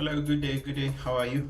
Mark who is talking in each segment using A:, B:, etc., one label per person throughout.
A: Hello, good day, good day. How are you?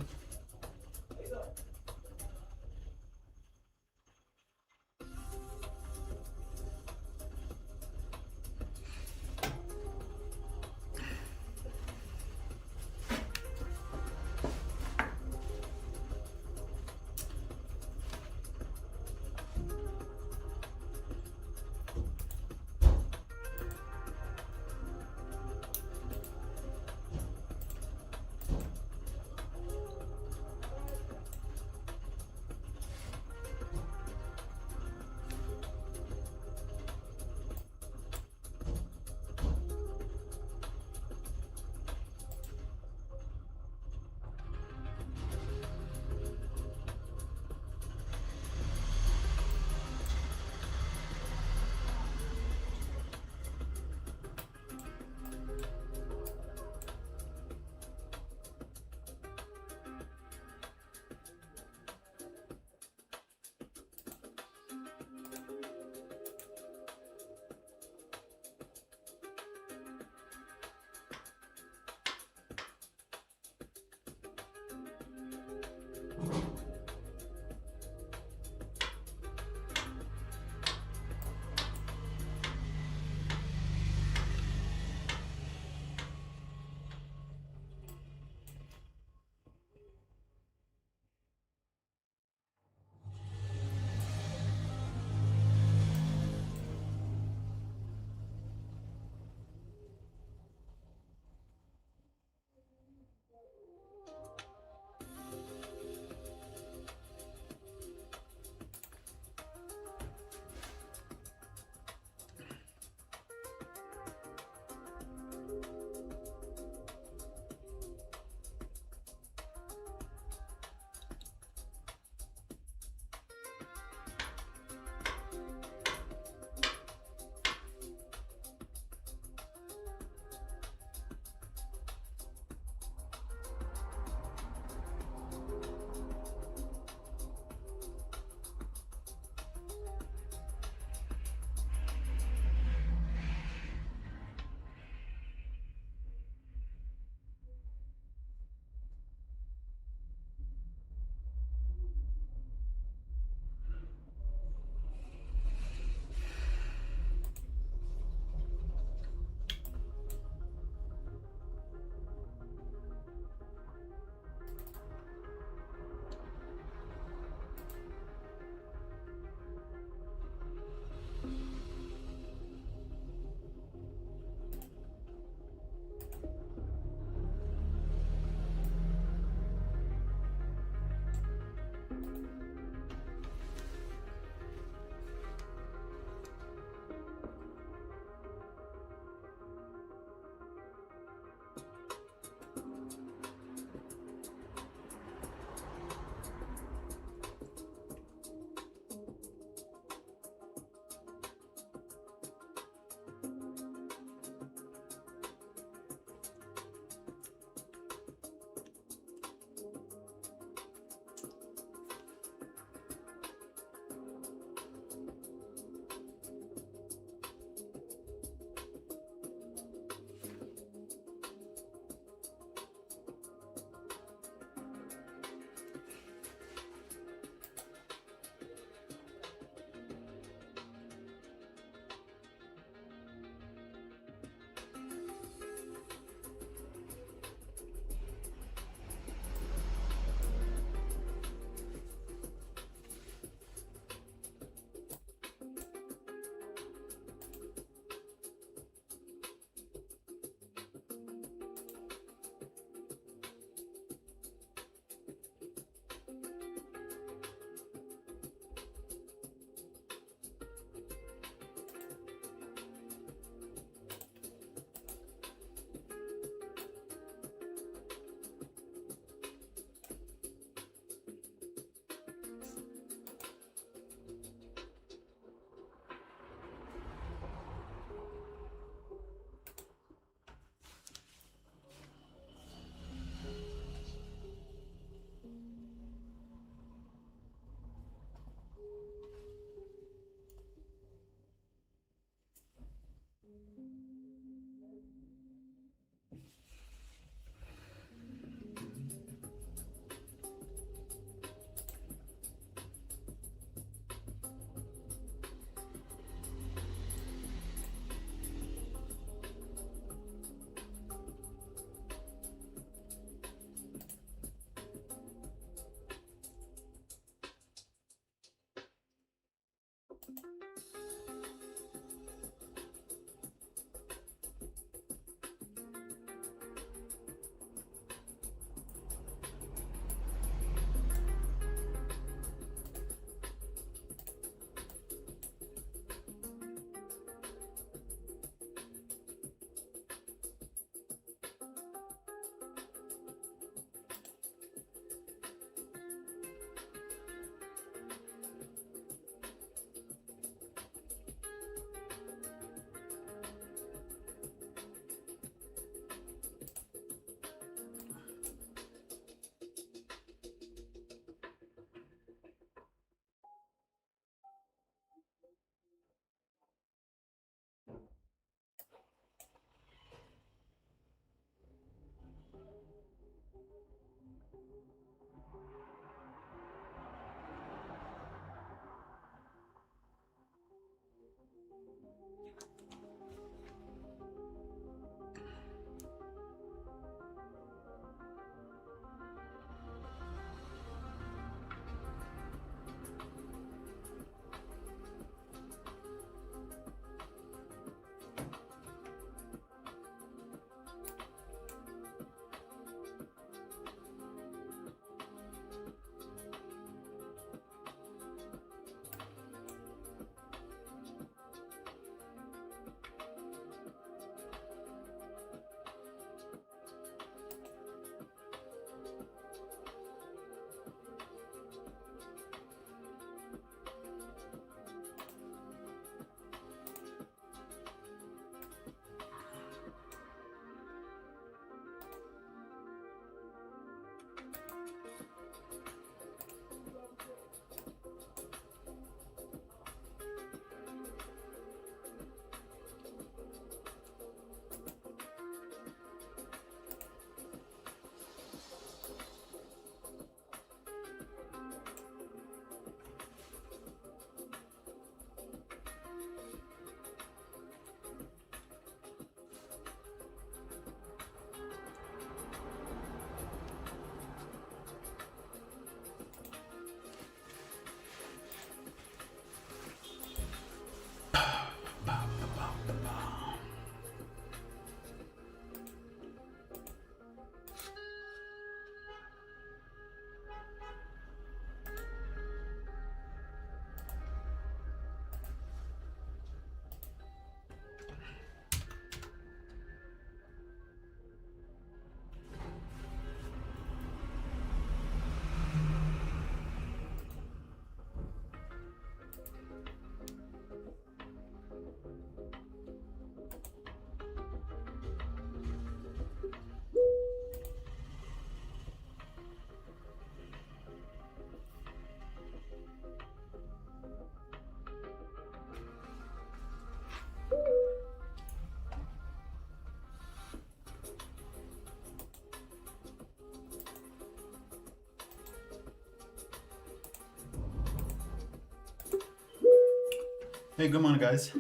A: Hey, good morning, guys.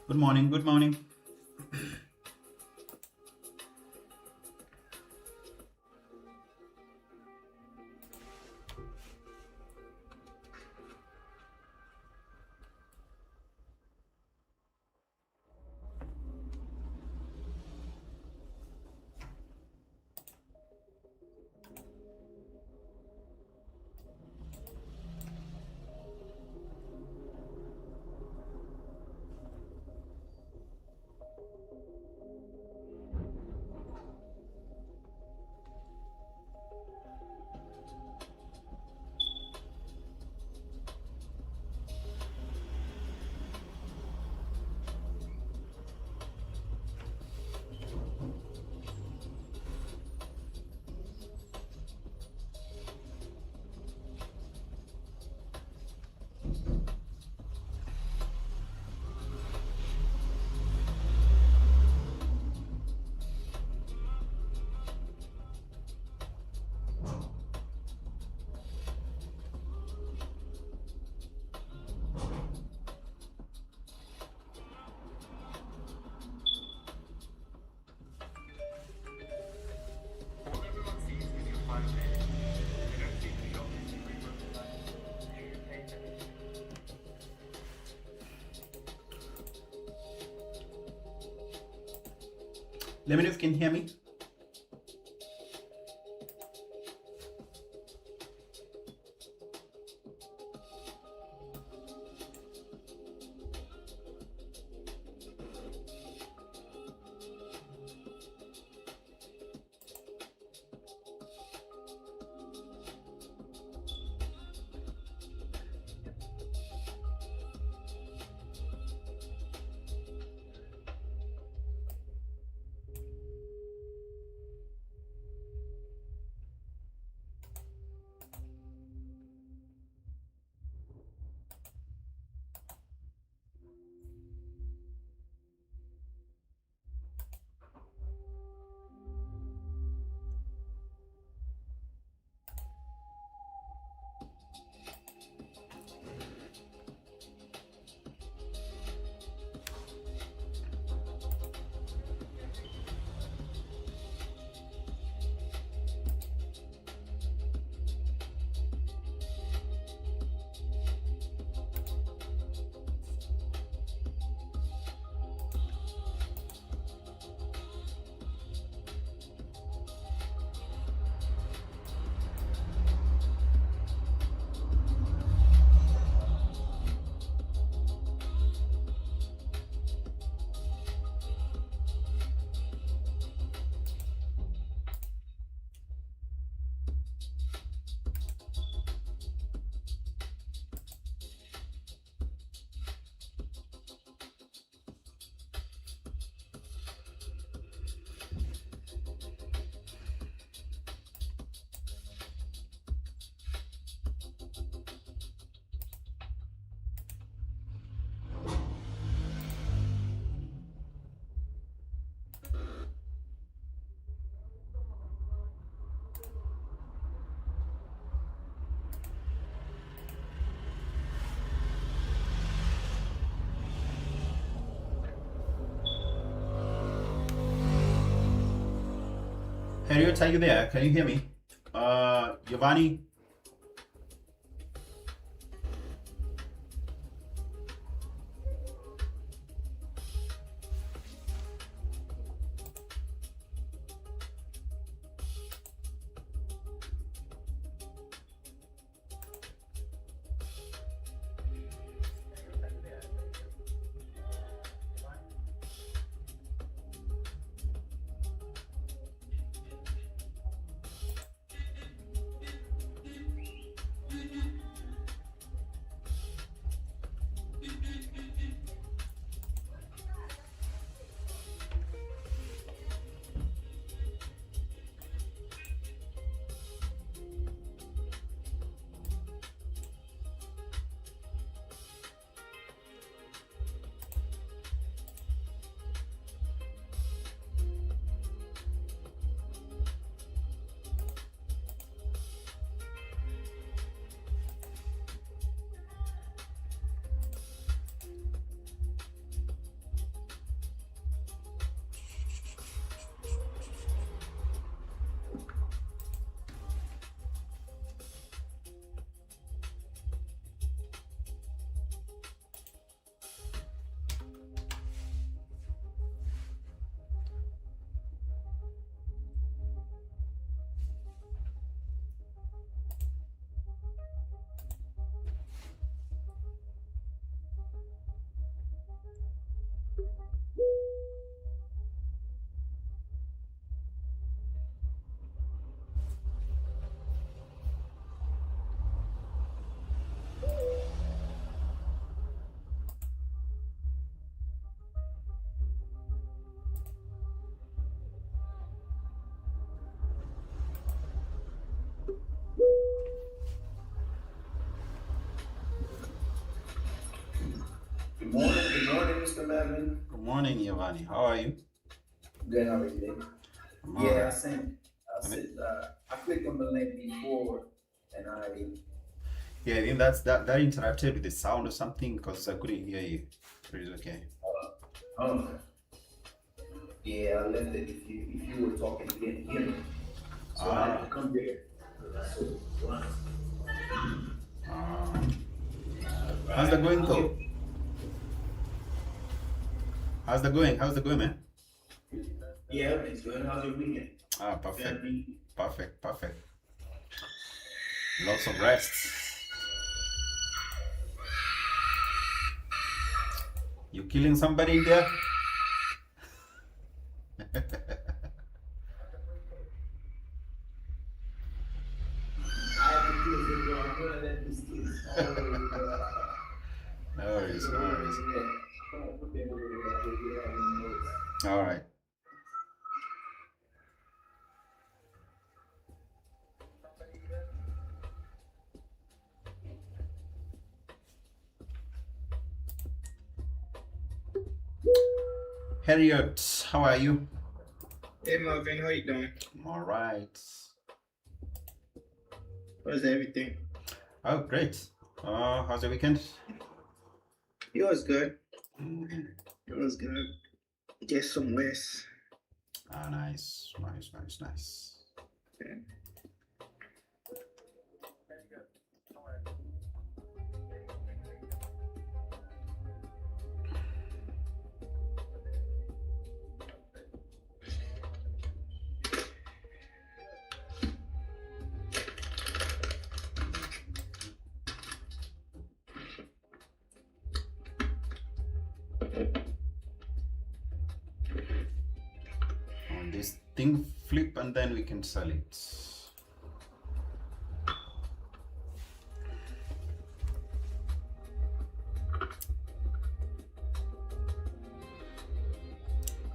A: Good morning, good morning. Let me know if you can hear me. Harriet, are you there? Can you hear me? Giovanni?
B: Good morning, Mr. Melvin.
A: Good morning, Giovanni. How are you?
B: Good, how are you today?
A: I'm
B: Yeah,
A: alright.
B: I clicked on the link before, and
A: Yeah, I think that interrupted with the sound or something because I couldn't hear you. But it's okay.
B: oh, yeah, I left it. If you were talking, you didn't hear me, so I had to come there.
A: How's that going though? How's that going? How's it going, man?
B: Yeah, it's good. How's your weekend?
A: Perfect. Perfect. Lots of rest. You killing somebody in there? No worries. All right. Harriet, how are you?
C: Hey Marvin, how you doing?
A: I'm all right.
C: How's everything?
A: Oh, great. How's your weekend?
C: It was good. It was good. Get some rest.
A: Ah, nice.
C: Yeah.
A: On this thing flip and then we can sell it.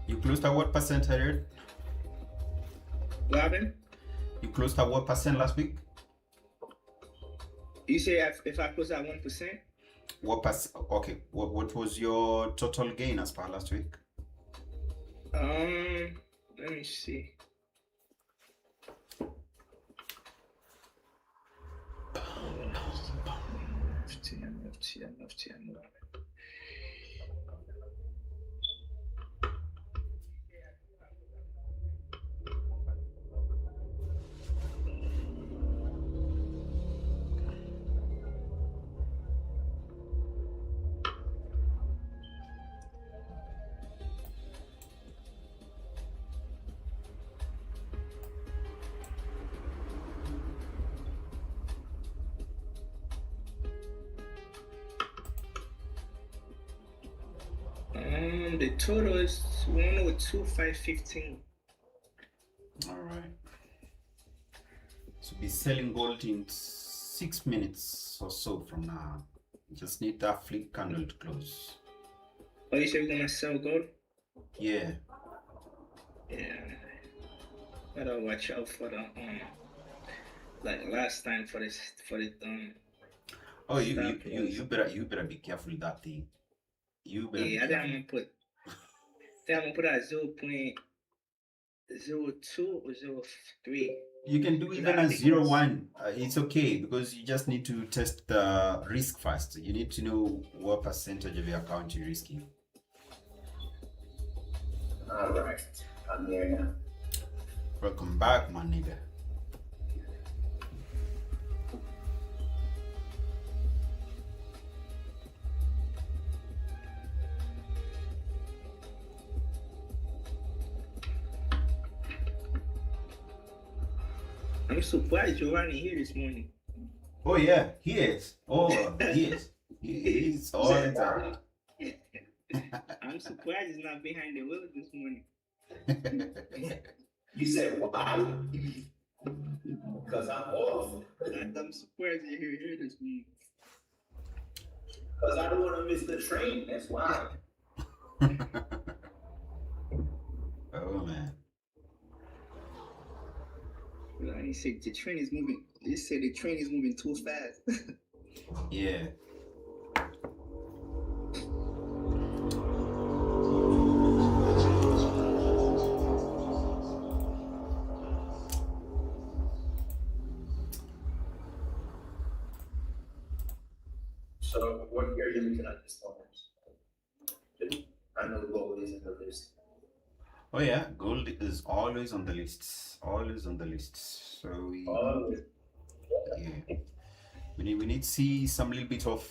A: You closed at what percent, Harriet?
C: What happened?
A: You closed at what percent last week?
C: You say if I close at 1%?
A: What percent? Okay. What was your total gain as per last week?
C: Let me see. FTM. The total is 102,515.
A: All right. So be selling gold in 6 minutes or so from now. You just need that flick candle to close.
C: Oh, you said we're gonna sell gold?
A: Yeah.
C: Yeah. Gotta watch out for the like last time for the
A: Oh, you better be careful with that thing. You better
C: yeah,
A: be careful.
C: I'm gonna put at 0.02 or 0.3.
A: You can do even a 0.1. It's okay because you just need to test the risk first. You need to know what percentage of your account you're risking.
B: All right, I'm there now.
A: Welcome back, my nigga.
C: I'm surprised you're running here this morning.
A: Oh yeah, he is. Oh, he is. He's all the time.
C: I'm surprised he's not behind the wheel this morning.
B: You said why? Because I'm off.
C: I'm surprised you're here this morning.
B: Because I don't want to miss the train. That's why.
A: Oh man.
C: He said the train is moving. He said the train is moving too fast.
A: Yeah.
B: So what are you looking at this moment? I know gold is in the list.
A: Oh yeah, gold is always on the lists. Always on the list. So we yeah. We need to see some little bit of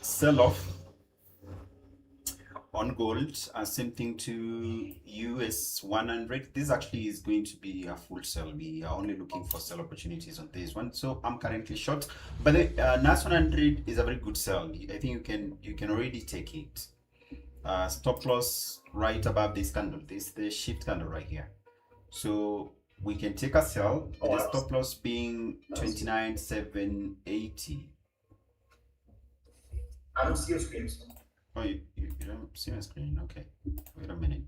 A: sell-off on gold. Same thing to US 100. This actually is going to be a full sell. We are only looking for sell opportunities on this one. So I'm currently short, but the NAS 100 is a very good sell. I think you can already take it. Stop loss right above this candle. This is the shift candle right here. So we can take a sell with the stop loss being 29,780.
B: I don't see your screen.
A: Oh, you don't see my screen? Okay. Wait a minute.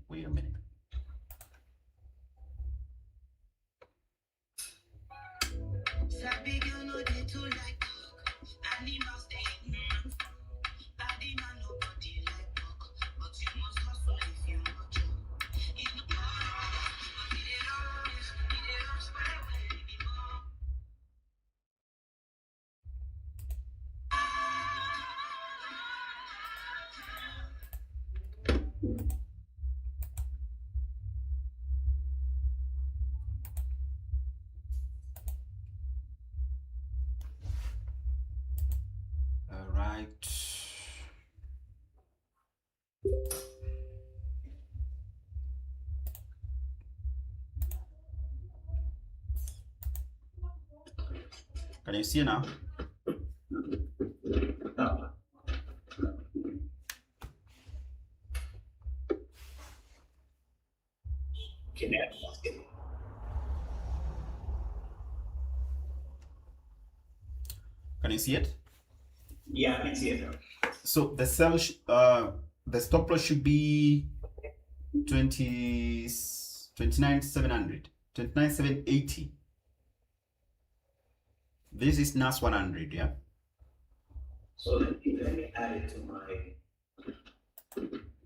A: All right. Can you see now?
B: No.
A: Can you see it?
B: Yeah, I can see it now.
A: So the sell, the stop loss should be 29,700, 29,780. This is NAS 100, yeah.
B: So let me add it to my.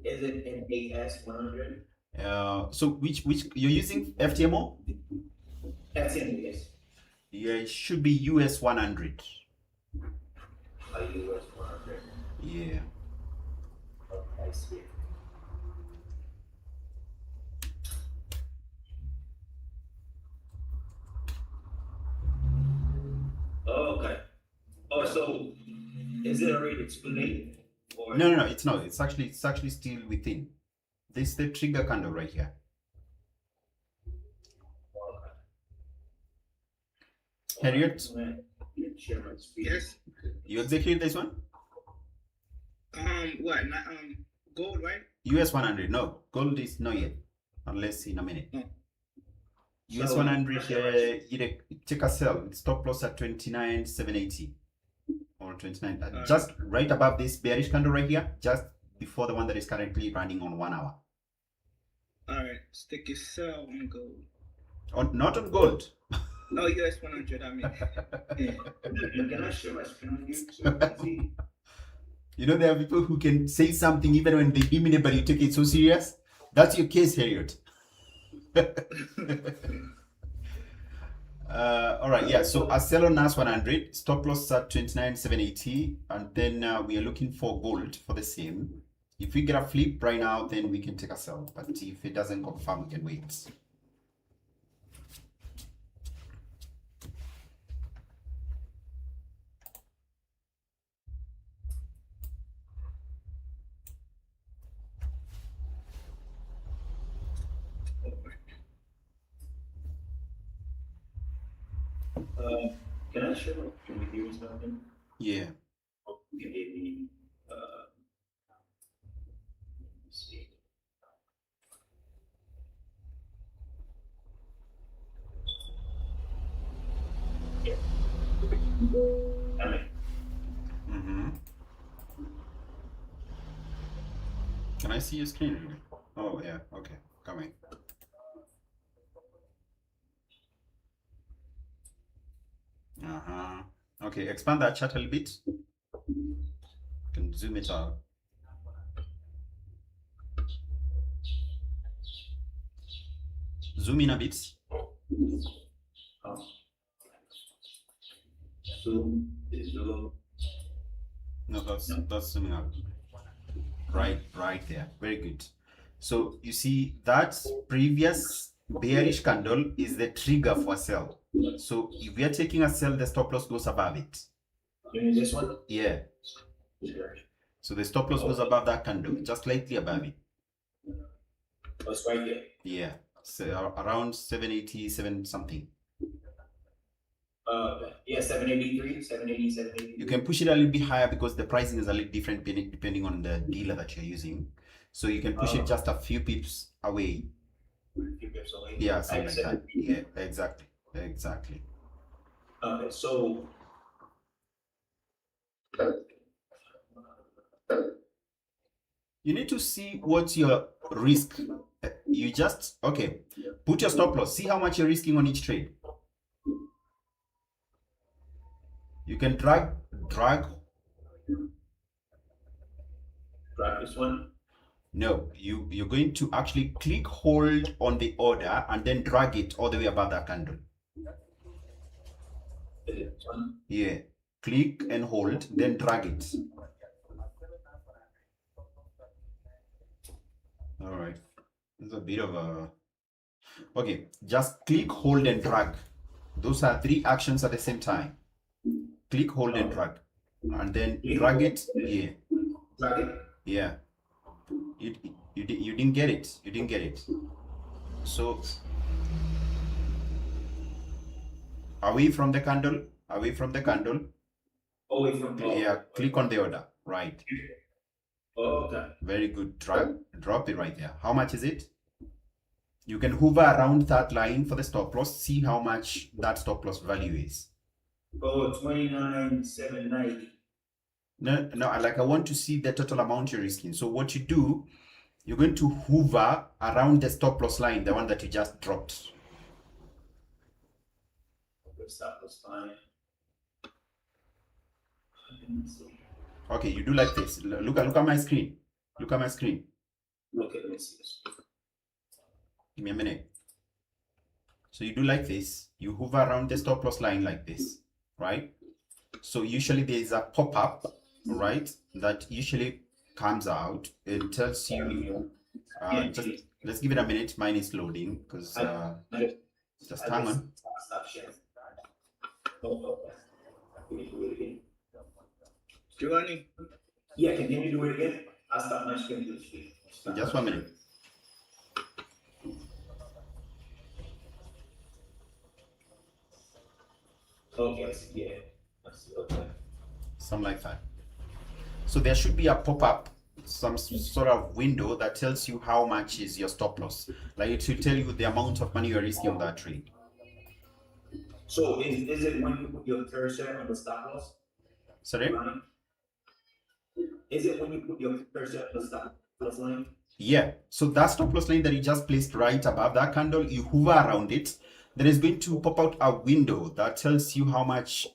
B: Is it an AS 100?
A: So which you're using FTMO?
B: FTMO, yes.
A: Yeah, it should be US 100.
B: A US 100.
A: Yeah.
B: Okay, I see it. Oh, okay. Oh, so is it already explained? Or
A: No, it's not. It's actually still within. This is the trigger candle right here.
B: okay.
A: Harriet,
B: Share my screen.
C: Yes.
A: you execute this one?
C: What? Not gold, right?
A: US 100. No, gold is not yet, unless in a minute. US
B: So,
A: 100, you take a sell. Stop loss at 29,780 or 29. Just right above this bearish candle right here, just before the one that is currently running on 1 hour.
C: All right, stick your sell on gold.
A: Not on gold.
C: No, US 100. I mean, yeah.
B: Can I share my screen with you so you can see?
A: You know, there are people who can say something even when they deem it, but you take it so serious. That's your case, Harriet. All right, yeah. So I sell on NAS 100, stop loss at 29,780, and then we are looking for gold for the same. If we get a flip right now, then we can take a sell. But if it doesn't confirm, we can wait.
B: Can I share my screen with you or something?
A: Yeah.
B: You can give me, let's see. Yeah.
A: Can I see your screen? Oh, yeah. Okay. Coming. Okay, expand that chart a little bit. You can zoom it out. Zoom in a bit.
B: Zoom is low.
A: No, that's zooming out. Right there. Very good. So you see that previous bearish candle is the trigger for a sell. So if we are taking a sell, the stop loss goes above it.
B: You mean this one?
A: Yeah. So the stop loss goes above that candle, just slightly above it.
B: That's right here.
A: Yeah. So around 787 something.
B: Yeah, 783, 780, 780.
A: You can push it a little bit higher because the pricing is a little different depending on the dealer that you're using. So you can push it just a few pips away.
B: A few pips away.
A: Yeah, something like that. Yeah, exactly.
B: Okay, so
A: you need to see what's your risk. You just, okay, put your stop loss. See how much you're risking on each trade. You can drag
B: this one.
A: No, you're going to actually click hold on the order and then drag it all the way above that candle.
B: This one.
A: Yeah, click and hold, then drag it. All right, there's a bit of a, okay, just click, hold and drag. Those are 3 actions at the same time. Click, hold and drag, and then drag it. Yeah,
B: Drag it.
A: yeah. You didn't get it. So away from the candle.
B: Away from
A: Yeah, click on the order. Right.
B: Oh, okay.
A: Very good. Drop it right there. How much is it? You can hover around that line for the stop loss. See how much that stop loss value is.
B: Oh, 29,790.
A: No, like I want to see the total amount you're risking. So what you do, you're going to hover around the stop loss line, the one that you just dropped.
B: Stop loss line.
A: Okay, you do like this. Look at my screen. Look at my screen.
B: Okay, let me see this.
A: Give me a minute. So you do like this. You hover around the stop loss line like this, right? So usually there is a pop-up, right, that usually comes out and tells you, just let's give it a minute. Mine is loading because just hang on.
B: Stop sharing. Oh, can you do it again?
C: Giovanni,
B: Yeah, can you do it again? I'll stop my screen.
A: Just 1 minute.
B: Okay, yeah. Okay.
A: Something like that. So there should be a pop-up sort of window that tells you how much is your stop loss. Like it will tell you the amount of money you're risking on that trade.
B: So is it when you put your cursor on the stop loss
A: Sorry?
B: line? Is it when you put your cursor on the stop loss line?
A: Yeah. So that stop loss line that you just placed right above that candle, you hover around it, then it's going to pop out a window that tells you how much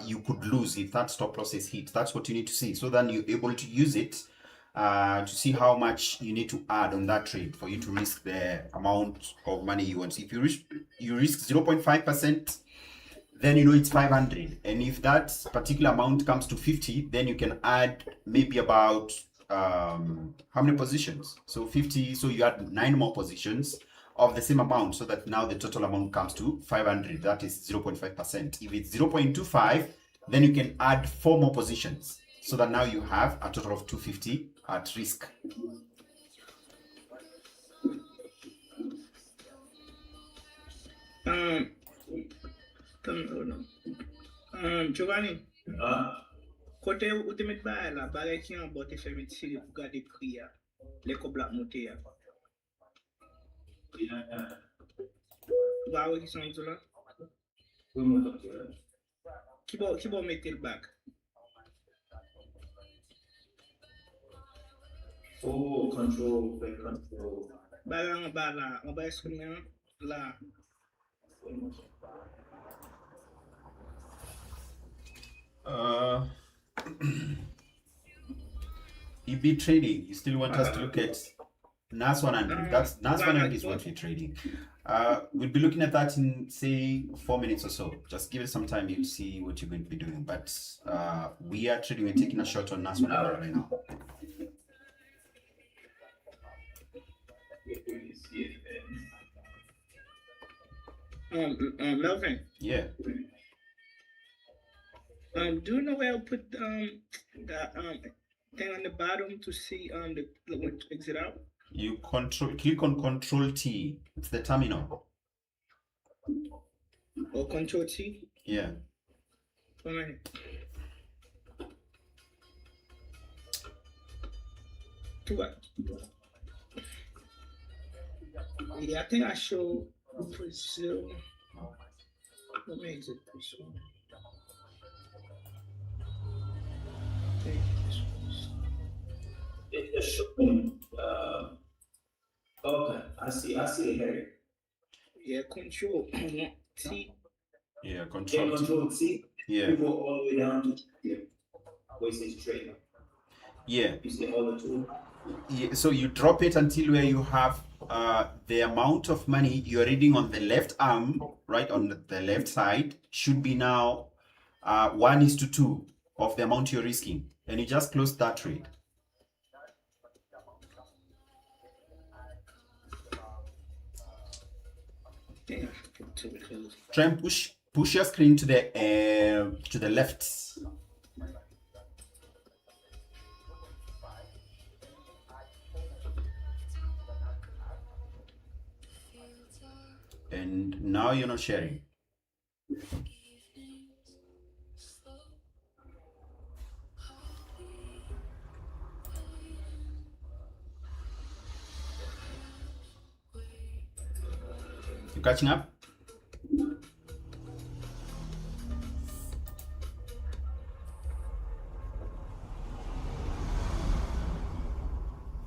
A: you could lose if that stop loss is hit. That's what you need to see. So then you're able to use it to see how much you need to add on that trade for you to risk the amount of money you want. So if you risk 0.5%, then you know it's 500. And if that particular amount comes to 50, then you can add maybe about how many positions? So 50, so you add 9 more positions of the same amount, so that now the total amount comes to 500. That is 0.5%. If it's 0.25, then you can add 4 more positions, so that now you have a total of 250 at risk.
C: Giovanni, côté où tu mets là, bagay qui en bas te fait tirer pour garder prix les cobles monter ya. Bah oui, qui sont là. Qui va mettre le bac?
B: Oh, control, fake control.
C: Bah là, on va essayer là.
A: EB trading, you still want us to look at NAS 100? That's NAS 100 is what we're trading. We'll be looking at that in say 4 minutes or so. Just give it some time, you'll see what you're going to be doing. But we are trading, we're taking a shot on NAS 100 right now.
C: Melvin.
A: Yeah.
C: Do you know where I'll put the thing on the bottom to see the exit out?
A: You click on Control T. It's the terminal.
C: Or Control T?
A: Yeah.
C: Fine. To what? Yeah, I think I show Brazil. What makes it this one?
B: It's showing. Okay, I see it here.
C: Yeah, Control T.
A: Yeah, Control T.
B: Control T.
A: Yeah.
B: You go all the way down to here. Where it says trade.
A: Yeah.
B: You see all the tools.
A: Yeah. So you drop it until where you have the amount of money you're reading on the left arm, right on the left side, should be now 1:2 of the amount you're risking, and you just close that trade. Try and push your screen to the left. And now you're not sharing. You catching up?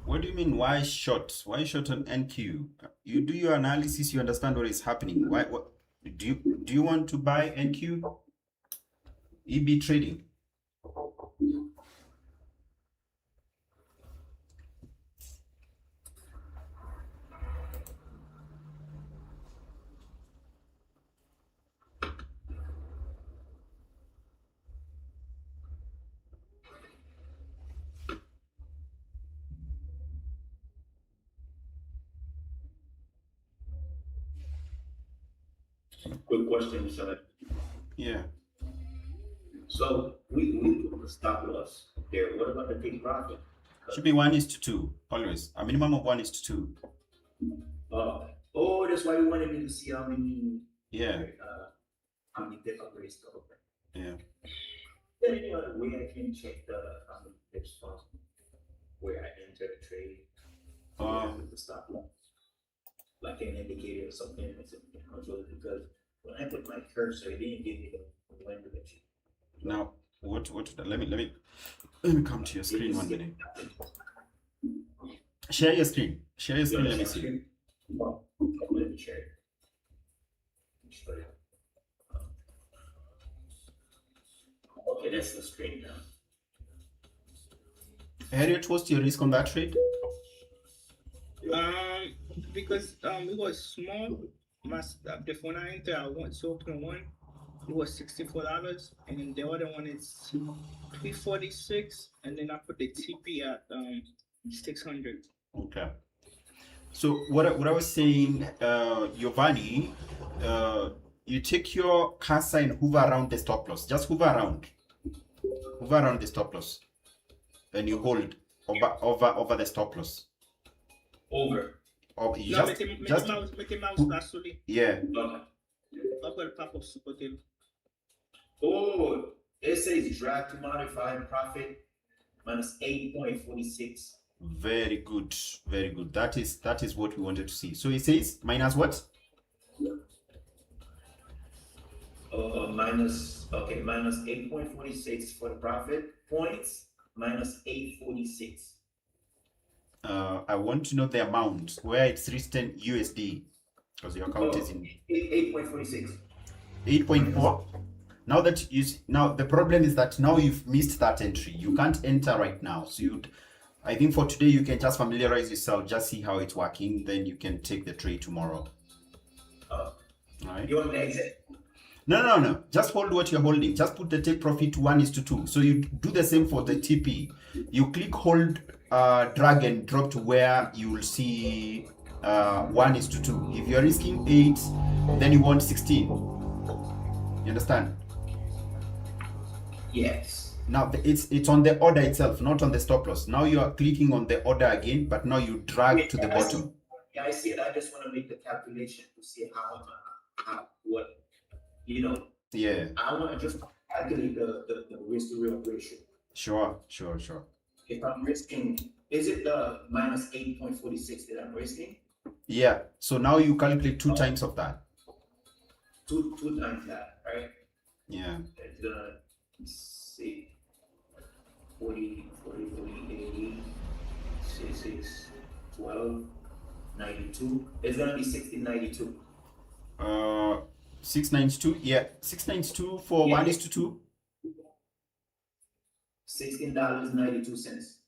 A: What do you mean, why short? Why short on NQ? You do your analysis, you understand what is happening. Why? What do you want to buy NQ? EB trading.
B: Good question, sir.
A: Yeah.
B: So we put the stop loss there. What about the take profit?
A: Should be 1:2 always. A minimum of 1:2.
B: Oh, that's why we wanted me to see how many.
A: Yeah.
B: How many different ways to open.
A: Yeah.
B: Then any other way I can check the pips possible. where I enter the trade, with the stop loss, like an indicator or something, because when I put my cursor, it didn't give me the line direction.
A: Now, what? Let me come to your screen 1 minute. Share your screen. Share your screen. Let me see.
B: Well, let me share it. Show you. Okay, that's the screen now.
A: Harriet, what's your risk on that trade?
C: Because it was small. The when I entered, I went to open one. It was $64, and then the other one is $346, and then I put the TP at 600.
A: Okay. So what I was saying, Giovanni, you take your cursor and hover around the stop loss. Just hover around the stop loss, and you hold over the stop loss.
B: Over.
A: Or you
C: No,
A: just
C: make mouse actually.
A: yeah.
B: Okay.
C: I've got a pop-up super table.
B: Oh, it says drag to modify profit minus 8.46.
A: Very good, very good. That is what we wanted to see. So it says minus what?
B: Minus 8.46 for the profit points, minus 846.
A: I want to know the amount where it's written USD because your account is in
B: 8.46.
A: 8.4. Now the problem is that now you've missed that entry. You can't enter right now. So I think for today you can just familiarize yourself, just see how it's working. Then you can take the trade tomorrow.
B: All
A: Right?
B: You want to exit?
A: No. Just hold what you're holding. Just put the take profit 1:2. So you do the same for the TP. You click hold, drag and drop to where you will see 1:2. If you're risking 8, then you want 16. You understand?
B: Yes.
A: Now it's on the order itself, not on the stop loss. Now you are clicking on the order again, but now you drag to the bottom.
B: Yeah, I see it. I just want to make the calculation to see what,
A: Yeah.
B: I want to just calculate the risk to real ratio.
A: Sure.
B: If I'm risking, is it the minus 8.46 that I'm risking?
A: Yeah. So now you calculate 2 times of that.
B: Two times that, right?
A: Yeah.
B: It's gonna see 40, 80, 66, 12, 92. It's gonna be 1692.
A: 692. Yeah. 692 for
B: Yeah.
A: 1:2.
B: $16.92.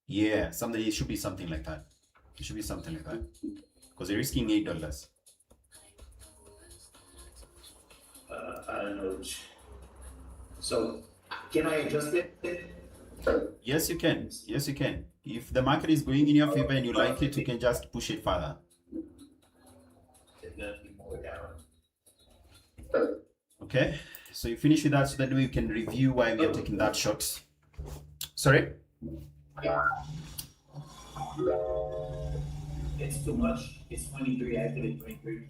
A: Yeah. It should be something like that. It should be something like that. Because you're risking $8.
B: I don't know. So, can I adjust it?
A: Yes, you can. Yes, you can. If the market is going in your favor and you like it, you can just push it further.
B: It's gonna be more down.
A: Okay. So you finish with that so that we can review why we are taking that shot. Sorry?
B: It's too much. It's 23. I did it 23.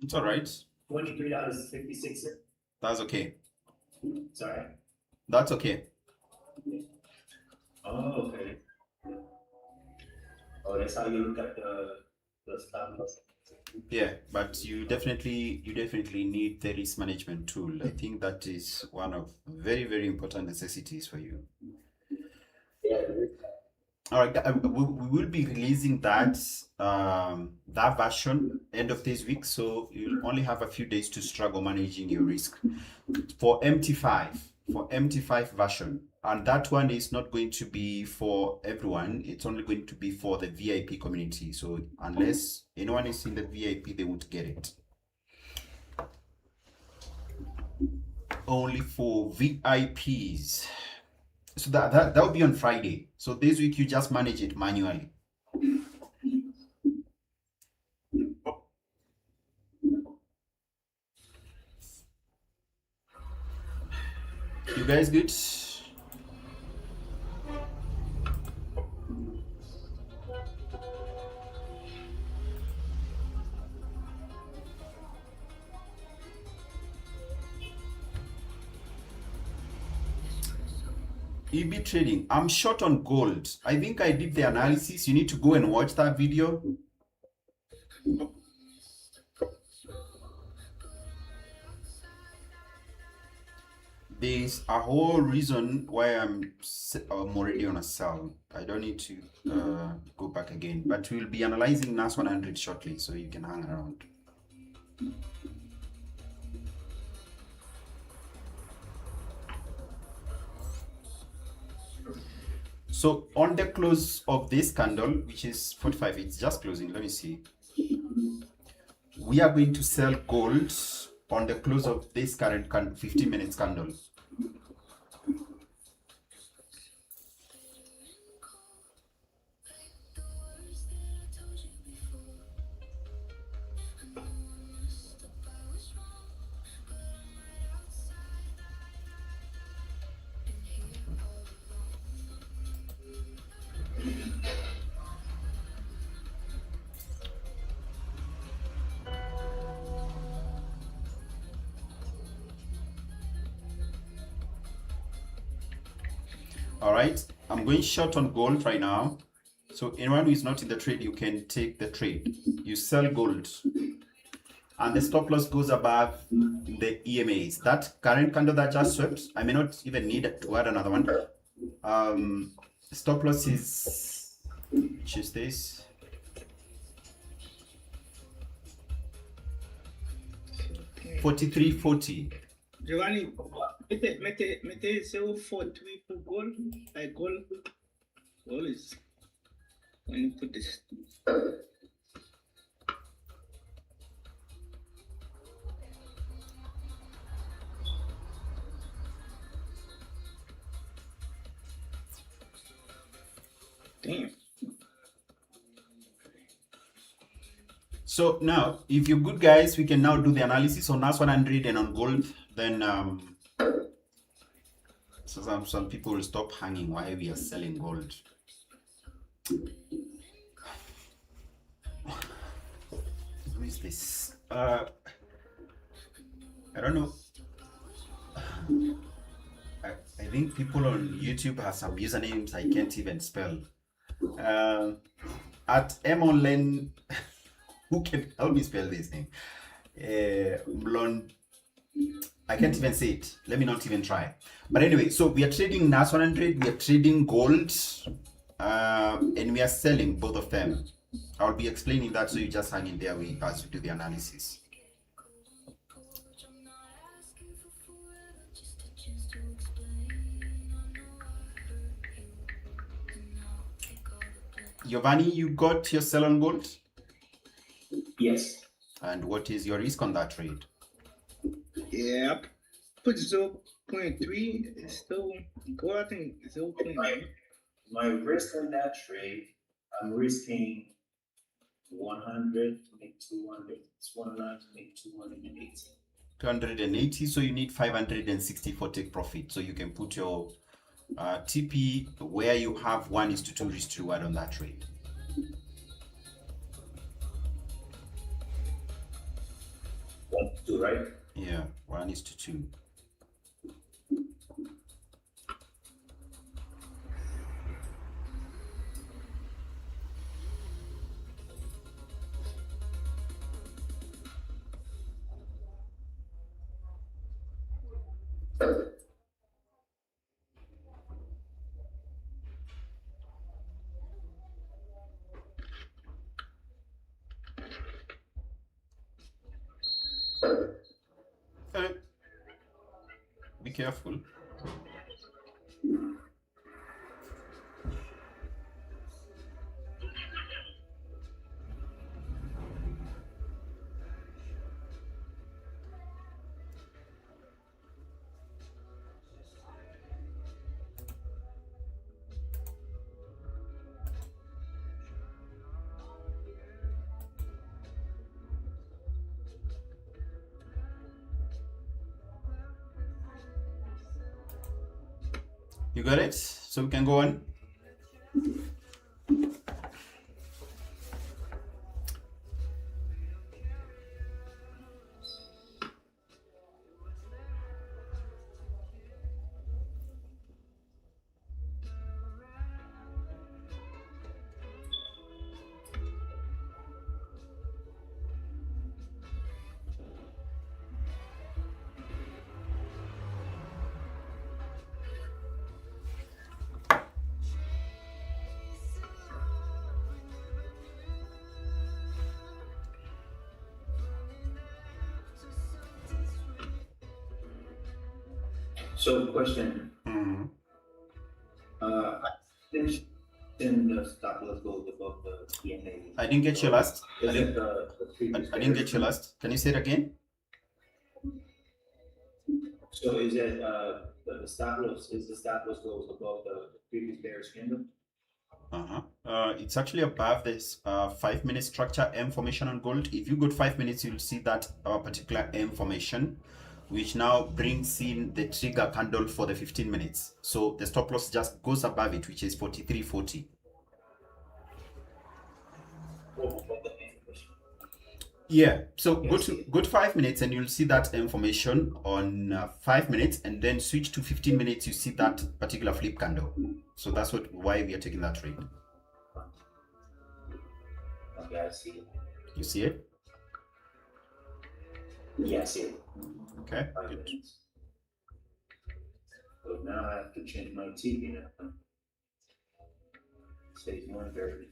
A: It's all right.
B: $23.56.
A: That's okay.
B: Sorry.
A: That's okay.
B: Oh, okay. Oh, that's how you look at the stop loss.
A: Yeah, but you definitely need the risk management tool. I think that is one of very, very important necessities for you.
B: Yeah.
A: All right, we will be releasing that version end of this week, so you'll only have a few days to struggle managing your risk for MT5 version, and that one is not going to be for everyone. It's only going to be for the VIP community. So unless anyone is in the VIP, they won't get it. Only for VIPs. So that will be on Friday. So this week you just manage it manually. You guys good? EB trading. I'm short on gold. I think I did the analysis. You need to go and watch that video. There's a whole reason why I'm already on a sell. I don't need to go back again. But we'll be analyzing NAS 100 shortly, so you can hang around. So on the close of this candle, which is 45, it's just closing. Let me see. We are going to sell gold on the close of this current 15 minutes candle. All right, I'm going short on gold right now. So anyone who is not in the trade, you can take the trade. You sell gold and the stop loss goes above the EMAs. That current candle that just swept, I may not even need to add another one. Stop loss is, which is this. $43.40.
C: Giovanni, mete 043 for gold. Like gold is when you put this. Damn.
A: So now, if you're good guys, we can now do the analysis on NAS 100 and on gold. Then so some people will stop hanging while we are selling gold. Who is this? I don't know. I think people on YouTube have some usernames I can't even spell. At M Online, who can help me spell this name? Blonde. I can't even say it. Let me not even try. But anyway, so we are trading NAS 100, we are trading gold, and we are selling both of them. I'll be explaining that, so you just hang in there as we do the analysis. Giovanni, you got your sell on gold?
B: Yes.
A: And what is your risk on that trade?
C: Yeah, I put 0.3. It's still gold. I think 0.9.
B: My risk on that trade, I'm risking 100 to make 200. It's 109 to make 280.
A: 280, so you need 560 for take profit. So you can put your TP where you have 1:2 risk to reward on that trade.
B: One, two, right?
A: Yeah, 1:2. Be careful. You got it? So we can go on.
B: So, question.
A: Mhm.
B: I finished in the stop loss goes above the EMA.
A: I didn't get your last.
B: Is it the previous
A: I didn't get your
B: bearish
A: last. Can you say it again?
B: So is it the stop loss? Is the stop loss goes above the previous bearish candle?
A: It's actually above this 5-minute structure M formation on gold. If you go to 5 minutes, you'll see that particular M formation, which now brings in the trigger candle for the 15 minutes. So the stop loss just goes above it, which is 43.40. Yeah, so go to 5 minutes and you'll see that information on 5 minutes, and then switch to 15 minutes, you see that particular flip candle. So that's why we are taking that trade.
B: Okay, I see it.
A: You see it?
B: Yeah, I see it.
A: Okay,
B: 5
A: good.
B: minutes. So now I have to change my TV now. Stage 130.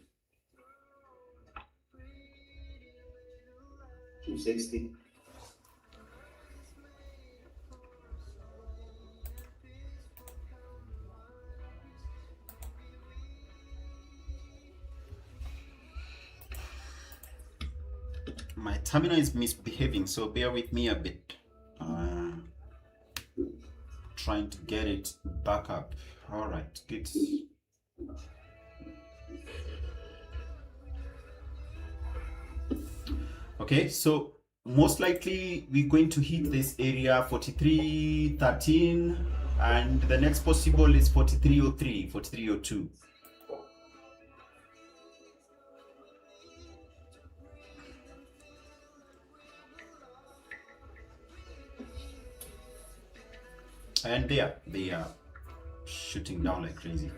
B: 260.
A: My terminal is misbehaving, so bear with me a bit. Trying to get it back up. All right, good. Okay, so most likely we're going to hit this area 43.13, and the next possible is 43.03, 43.02. And they are shooting down like crazy.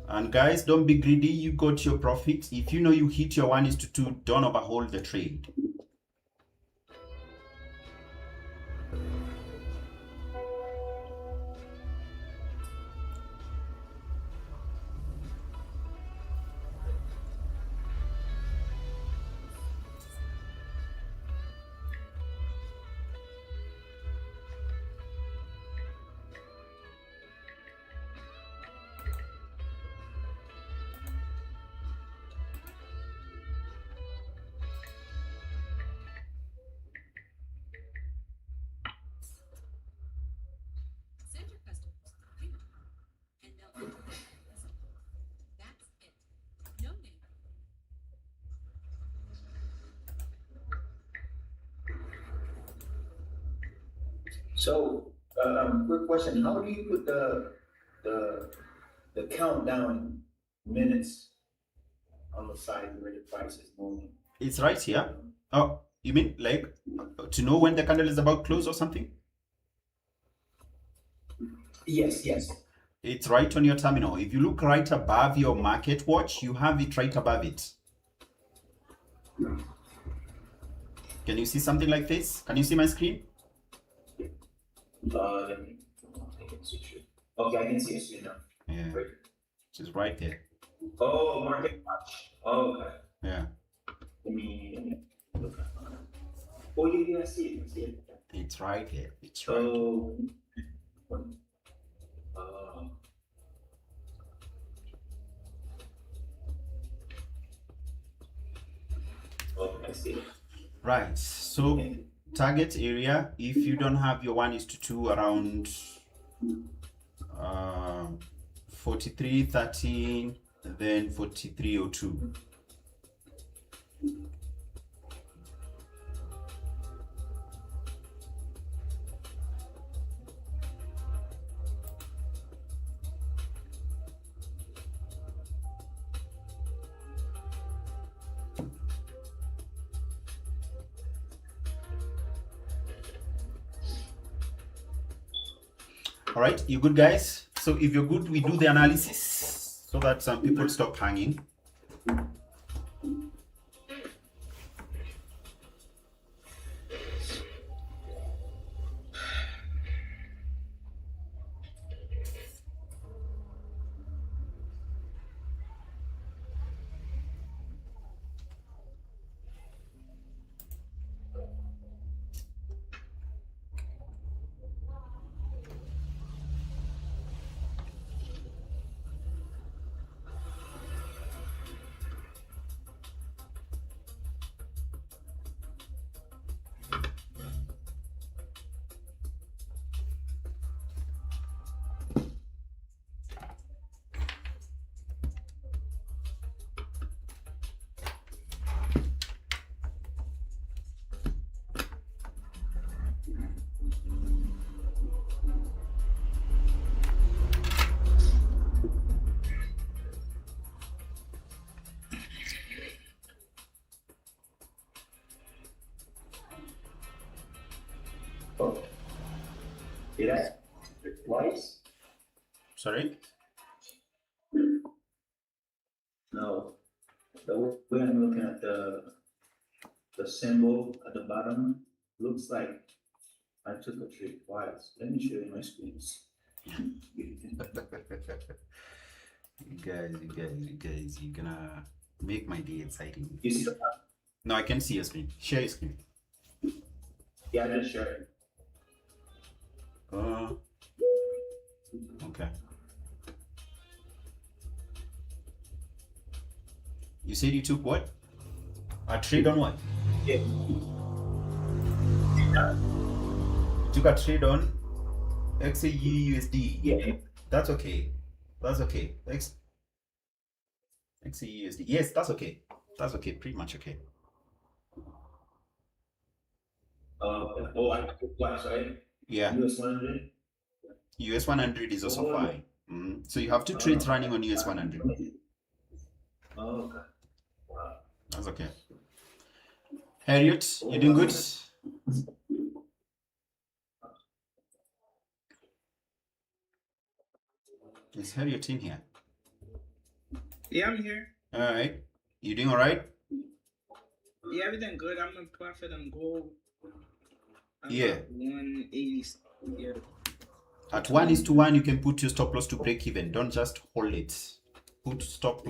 A: And guys, don't be greedy. You got your profit. If you know you hit your 1:2, don't overhold the trade.
B: So, quick question: how do you put the countdown minutes on the side where the price is moving?
A: It's right here. Oh, you mean like to know when the candle is about to close or something?
B: Yes, yes.
A: It's right on your terminal. If you look right above your market watch, you have it right above it. Can you see something like this? Can you see my screen?
B: Let me. Okay, I can see it now.
A: Yeah,
B: Right.
A: it's right there.
B: Oh, market watch. Oh, okay.
A: Yeah,
B: Let me look. Oh, yeah, I see it. I see it.
A: it's right here. It's right.
B: So, oh, I see it.
A: Right. So target area, if you don't have your 1:2 around 43.13, then 43.02. All right, you good guys? So if you're good, we do the analysis so that some people stop hanging.
B: Did I twice?
A: Sorry?
B: No. The way I'm looking at the symbol at the bottom looks like I took a trade twice. Let me show you my screens.
A: You guys, you're gonna make my day exciting.
B: You see the
A: No, I can see your screen. Share your screen.
B: yeah, I just shared it.
A: Okay. You said you took what? A trade on what?
B: Yeah.
A: You took a trade on XAUUSD.
B: Yeah.
A: That's okay. That's okay. XAUUSD. Yes, that's okay. That's okay. Pretty much okay.
B: I took twice, right?
A: Yeah.
B: US 100.
A: US 100 is also fine. So you have two trades running on US 100.
B: Oh, okay. Wow.
A: That's okay. Harriet, you doing good? Is Harriet in here?
C: Yeah, I'm here.
A: All right. You doing all right?
C: Yeah, everything good. I'm in profit and gold.
A: Yeah.
C: 180. Yeah.
A: At 1:1, you can put your stop loss to break even. Don't just hold it. Put stop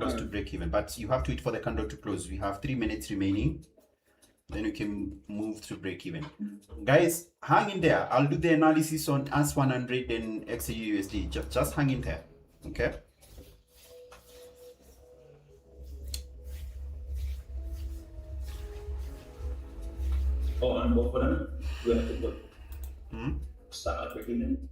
A: loss to break even. But you have to wait for the candle to close. We have 3 minutes remaining. Then you can move to break even. Guys, hang in there. I'll do the analysis on AS 100 and XAUUSD. Just hang in there. Okay.
B: Oh, and both of them? We have to put start breaking in.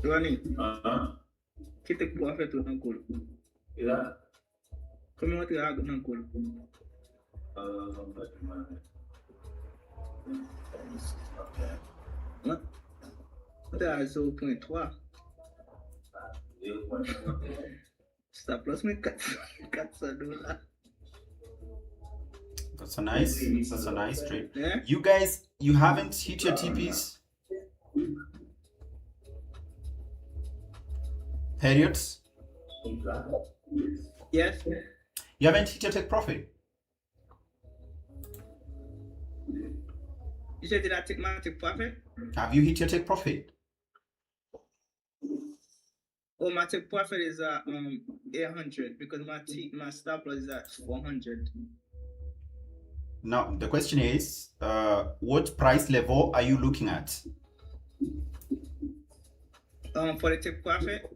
C: Ronnie,
B: Uh-huh.
C: kita profit on gold.
B: Yeah.
C: Come on, to água na gold.
B: But my okay.
C: Até a 0.3. Stop loss me cuts a dollar.
A: That's a nice trade.
C: Yeah.
A: You guys, you haven't hit your TPs? Harriet?
C: Yes.
A: You haven't hit your take profit?
C: You said did I take my take profit?
A: Have you hit your take profit?
C: Oh, my take profit is 800 because my stop loss is at 400.
A: Now the question is, what price level are you looking at?
C: For the take profit,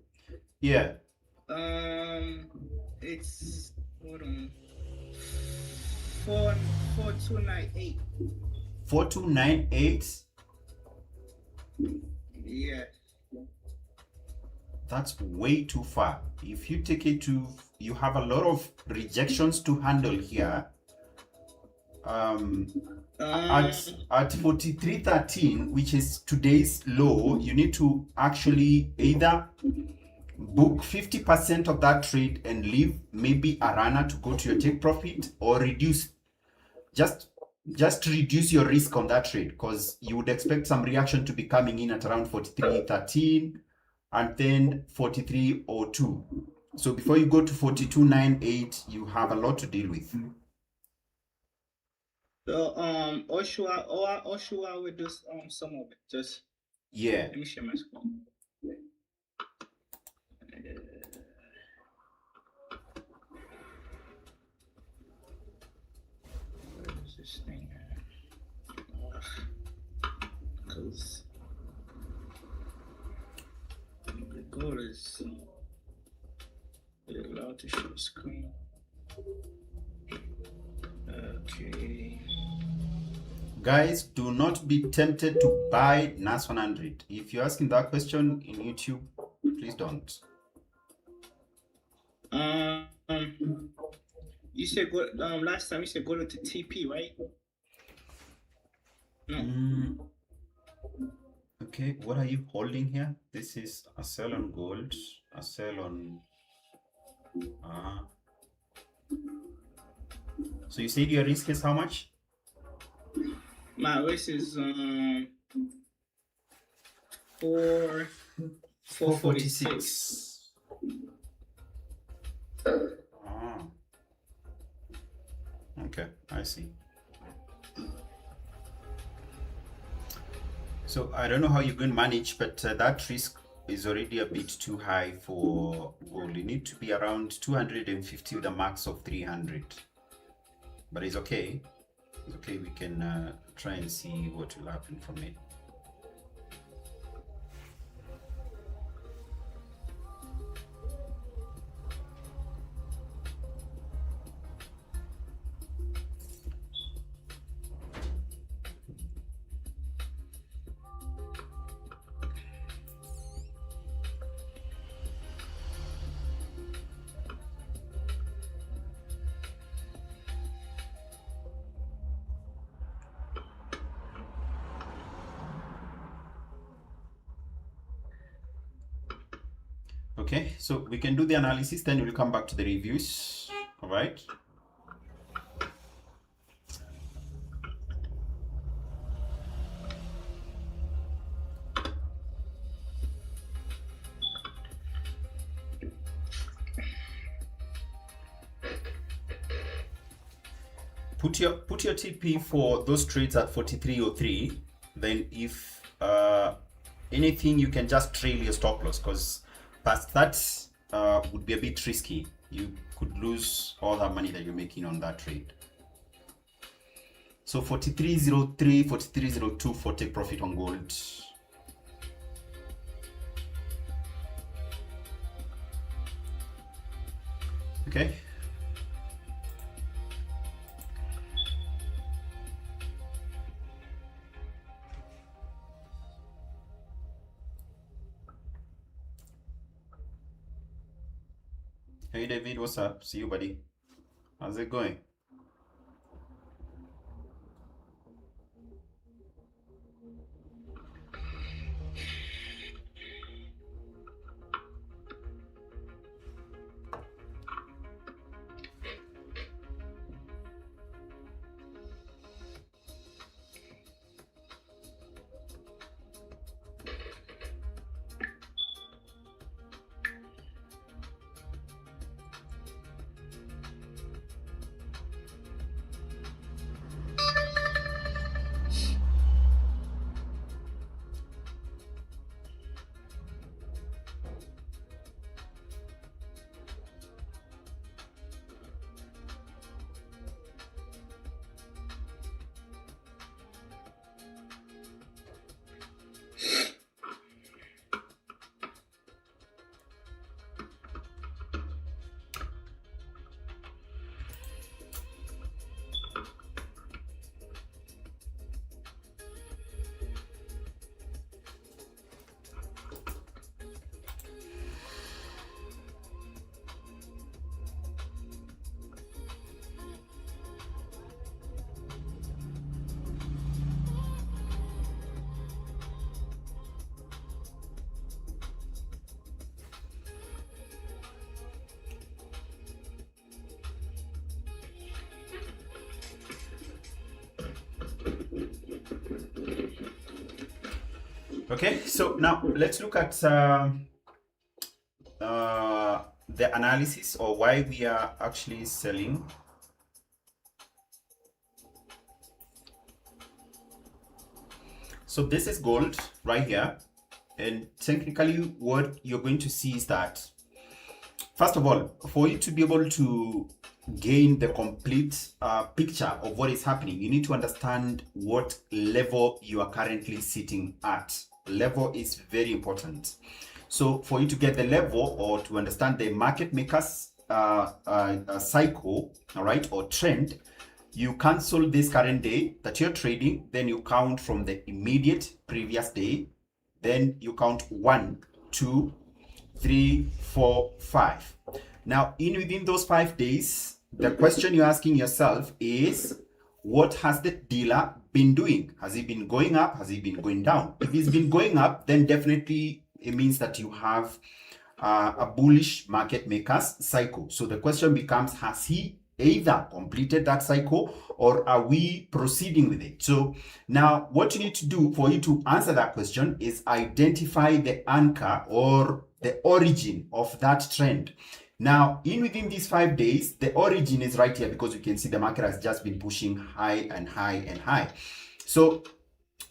A: Yeah.
C: it's hold on 4298.
A: 4298.
C: Yeah.
A: That's way too far. If you take it to, you have a lot of rejections to handle here. At 43.13, which is today's low, you need to actually either book 50% of that trade and leave maybe a runner to go to your take profit, or reduce, just reduce your risk on that trade, because you would expect some reaction to be coming in at around 43.13 and then 43.02. So before you go to 42.98, you have a lot to deal with.
C: So Oshua with this some of it. Just
A: Yeah.
C: let me share my screen. Where is this thing? Because the goal is allowed to show screen. Okay.
A: Guys, do not be tempted to buy NAS 100. If you're asking that question in YouTube, please don't.
C: You said go. Last time you said go to TP, right? No.
A: Okay, what are you holding here? This is a sell on gold, a sell on. So you said your risk is how much?
C: My risk is 446.
A: Okay, I see. So I don't know how you're going to manage, but that risk is already a bit too high for gold. You need to be around 250 with a max of 300. But it's okay. It's okay. We can try and see what will happen from it. Okay, so we can do the analysis, then we'll come back to the reviews. All right. Put your TP for those trades at 43.03. Then if anything, you can just trail your stop loss, because past that would be a bit risky. You could lose all that money that you're making on that trade. So 43.03, 43.02 for take profit on gold. Okay. Hey David, what's up? See you, buddy. How's it going? Okay, so now let's look at the analysis, or why we are actually selling. So this is gold right here, and technically what you're going to see is that, first of all, for you to be able to gain the complete picture of what is happening, you need to understand what level you are currently sitting at. Level is very important. So for you to get the level, or to understand the market makers cycle, all right, or trend, you cancel this current day that you're trading, then you count from the immediate previous day, then you count 1, 2, 3, 4, 5. Now, within those 5 days, the question you're asking yourself is, what has the dealer been doing? Has he been going up? Has he been going down? If he's been going up, then definitely it means that you have a bullish market makers cycle. So the question becomes, has he either completed that cycle or are we proceeding with it? So now what you need to do for you to answer that question is identify the anchor or the origin of that trend. Now, within these 5 days, the origin is right here because you can see the market has just been pushing high and high and high. So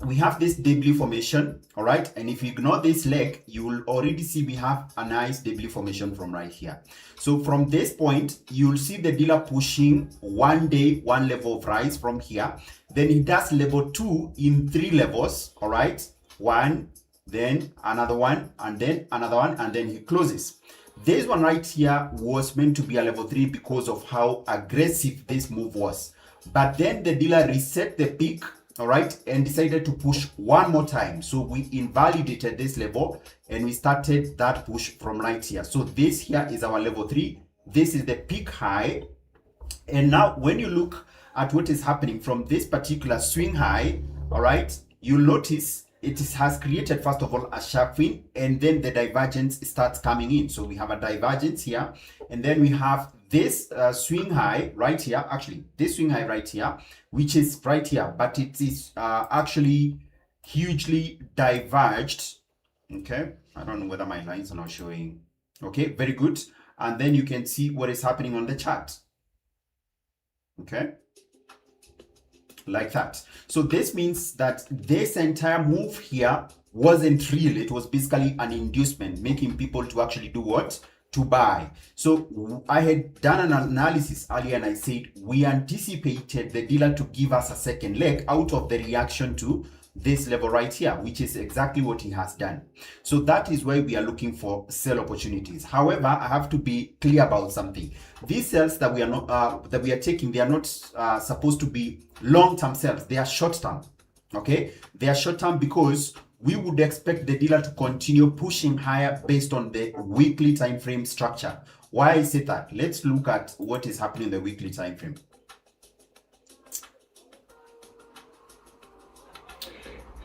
A: we have this debris formation, all right? And if you ignore this leg, you will already see we have a nice debris formation from right here. So from this point, you'll see the dealer pushing 1 day, 1 level of rise from here. Then he does level 2 in 3 levels, all right? 1, then another one, and then another one, and then he closes. This one right here was meant to be a level 3 because of how aggressive this move was. But then the dealer reset the peak, all right, and decided to push one more time. So we invalidated this level and we started that push from right here. So this here is our level 3. This is the peak high. And now when you look at what is happening from this particular swing high, all right, you'll notice it has created, first of all, a sharp fin, and then the divergence starts coming in. So we have a divergence here, and then we have this swing high right here, actually this swing high right here, which is right here, but it is actually hugely diverged. Okay, I don't know whether my lines are not showing. Okay, very good. And then you can see what is happening on the chart. Okay, like that. So this means that this entire move here wasn't real. It was basically an inducement, making people to actually do what? To buy. So I had done an analysis earlier and I said we anticipated the dealer to give us a second leg out of the reaction to this level right here, which is exactly what he has done. So that is why we are looking for sell opportunities. However, I have to be clear about something. These sells that we are not that we are taking, they are not supposed to be long-term sells. They are short-term. Okay, they are short-term because we would expect the dealer to continue pushing higher based on the weekly time frame structure. Why I say that? Let's look at what is happening in the weekly time frame.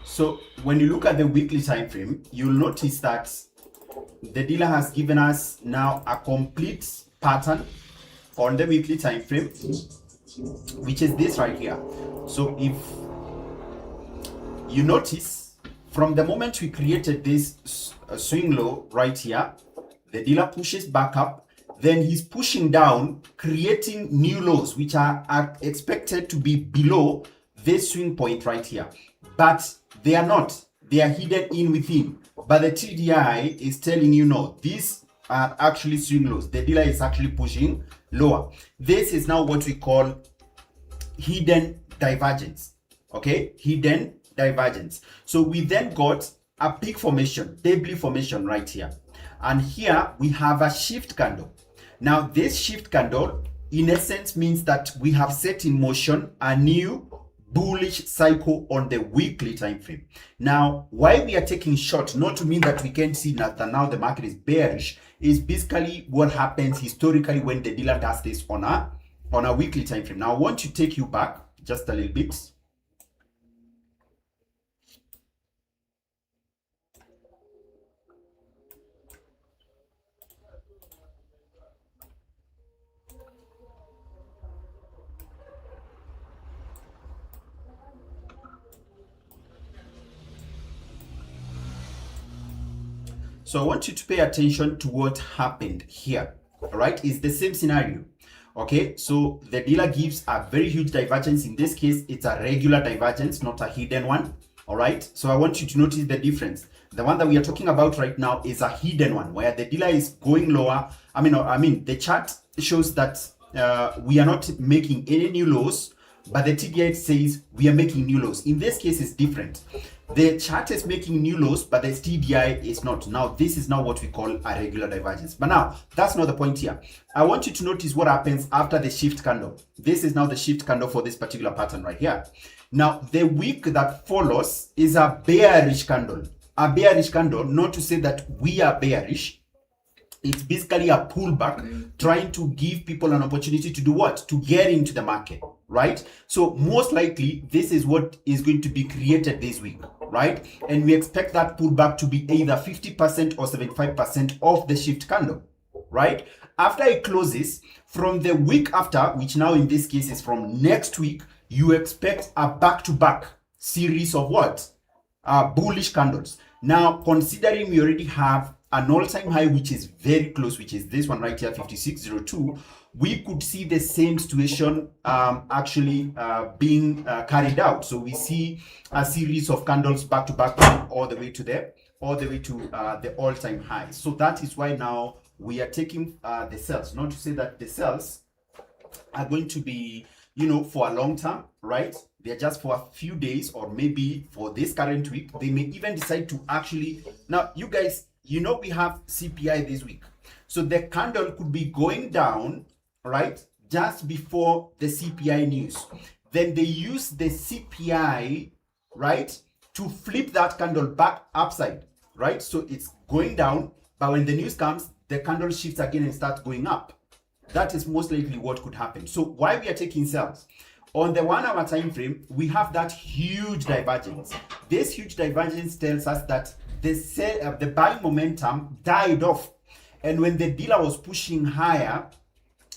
A: So when you look at the weekly time frame, you'll notice that the dealer has given us now a complete pattern on the weekly time frame, which is this right here. So if you notice, from the moment we created this swing low right here, the dealer pushes back up, then he's pushing down, creating new lows, which are expected to be below this swing point right here. But they are not. They are hidden in within. But the TDI is telling you, no, these are actually swing lows. The dealer is actually pushing lower. This is now what we call hidden divergence. Okay, hidden divergence. So we then got a peak formation, debris formation right here. And here we have a shift candle. Now this shift candle in essence means that we have set in motion a new bullish cycle on the weekly time frame. Now, why we are taking short, not to mean that we can see that now the market is bearish, is basically what happens historically when the dealer does this on a weekly time frame. Now, I want to take you back just a little bit. So I want you to pay attention to what happened here. All right, it's the same scenario. Okay, so the dealer gives a very huge divergence. In this case, it's a regular divergence, not a hidden one. All right, so I want you to notice the difference. The one that we are talking about right now is a hidden one where the dealer is going lower. I mean, the chart shows that we are not making any new lows, but the TDI says we are making new lows. In this case, it's different. The chart is making new lows, but the TDI is not. Now, this is now what we call a regular divergence. But now, that's not the point here. I want you to notice what happens after the shift candle. This is now the shift candle for this particular pattern right here. Now, the wick that follows is a bearish candle. A bearish candle, not to say that we are bearish. It's basically a pullback trying to give people an opportunity to do what? To get into the market, right? So most likely, this is what is going to be created this week, right? And we expect that pullback to be either 50% or 75% of the shift candle, right? After it closes, from the week after, which now in this case is from next week, you expect a back-to-back series of what? Bullish candles. Now, considering we already have an all-time high which is very close, which is this one right here, 5602, we could see the same situation actually being carried out. So we see a series of candles back to back all the way to the all-time high. So that is why now we are taking the sells. Not to say that the sells are going to be, you know, for a long term, right? They're just for a few days, or maybe for this current week. They may even decide to actually, now you guys, you know, we have CPI this week. So the candle could be going down, right, just before the CPI news. Then they use the CPI, right, to flip that candle back upside, right? So it's going down, but when the news comes, the candle shifts again and starts going up. That is most likely what could happen. So why we are taking sells? On the 1 hour time frame, we have that huge divergence. This huge divergence tells us that the buying momentum died off. And when the dealer was pushing higher,